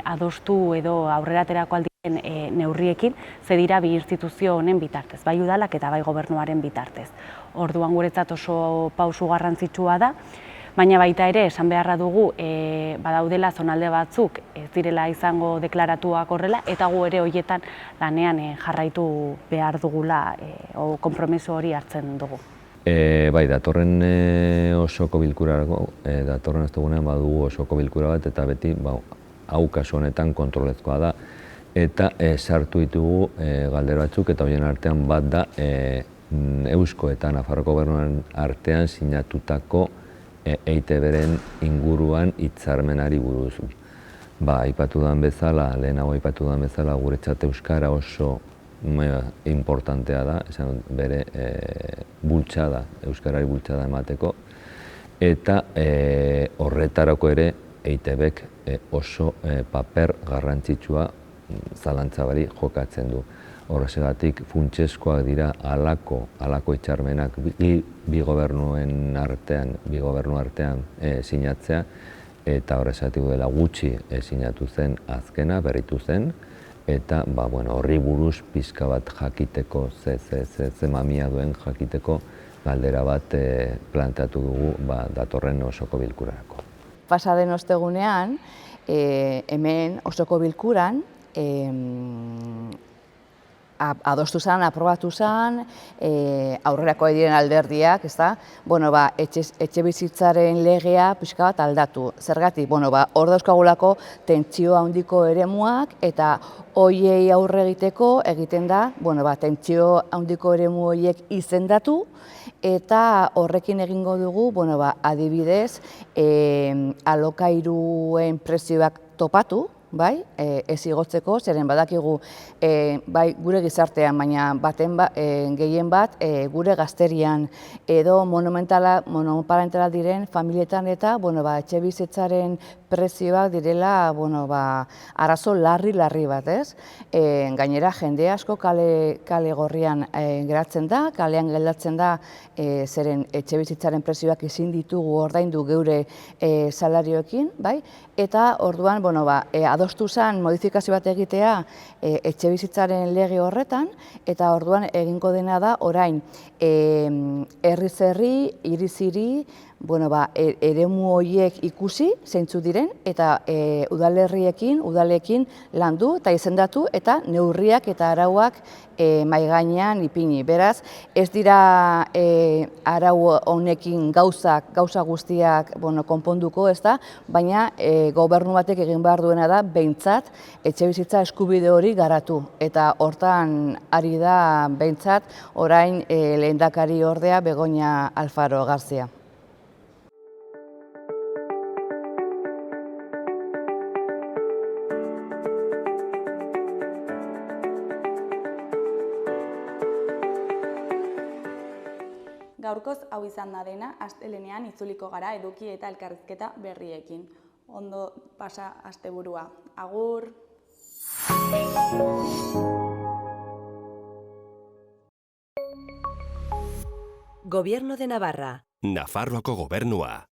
adostu edo aurreraterako aldien neurriekin, ze dira bi instituzio honen bitartez, bai udalak eta bai gobernuaren bitartez. Orduan guretzat oso pausu garrantzitsua da, baina baita ere esan beharra dugu badaudela zonalde batzuk ez direla izango deklaratuak horrela, eta gu ere horietan lanean jarraitu behar dugula, konpromiso hori hartzen dugu. Bai, datorren osoko bilkurarako, datorren ez dugunean badugu osoko bilkura bat, eta beti hau kasu honetan kontrolezkoa da, eta sartu ditugu galdera batzuk, eta horien artean bat da Eusko eta Nafarroko Gobernuaren artean sinatutako EITB-ren inguruan hitzarmenari buruz. Aipatu den bezala, lehenago aipatu den bezala, guretzat euskara oso importantea da, bere bultzada, euskarari bultzada emateko, eta horretarako ere EITB-ek oso paper garrantzitsua zalantzabari jokatzen du. Horrexegatik funtsezkoak dira halako hitzarmenak bi gobernu artean sinatzea, eta horrexegatik dela gutxi sinatu zen azkena, berritu zen, eta horri buruz pixka bat jakiteko, ze mamia duen jakiteko galdera bat planteatu dugu datorren osoko bilkurarako. Pasaden ostegunean, hemen osoko bilkuran, adostu zen, aprobatu zen, aurrerako diren alderdiak, etxe bizitzaren legea pixka bat aldatu. Zergatik, hor dauzkagulako tentsio handiko eremuak, eta hoiei aurre egiten da, tentsio handiko eremu horiek izendatu, eta horrekin egingo dugu, adibidez, alokairuen prezioak topatu, ez igotzeko, zeren badakigu gure gizartean, baina gehien bat gure gazterian edo monoparentala diren familietan eta etxe bizitzaren prezioak direla arazo larri bat, ez? Gainera, jende asko kale gorrian geratzen da, kalean geldatzen da, zeren etxe bizitzaren prezioak ezin ditugu ordaindu geure salarioekin, eta orduan, adostu zen modifikazio bat egitea etxe bizitzaren lege horretan, eta orduan egingo dena da orain herriz herri, hiriz hiri, eremu horiek ikusi zeintzu diren, eta udalekin landu eta izendatu, eta neurriak eta arauak mahai gainean ipini. Beraz, ez dira arau honekin gauza guztiak konponduko, baina gobernu batek egin behar duena da behintzat etxe bizitza eskubide hori garatu. Eta hortan ari da behintzat orain lehendakari ordea Begoña Alfaro Garzia. Gaurkoz hau izan da dena, astelehenean itzuliko gara eduki eta elkarrizketa berriekin. Ondo pasa asteburua. Agur! Gobierno de Navarra. Nafarroako gobernua.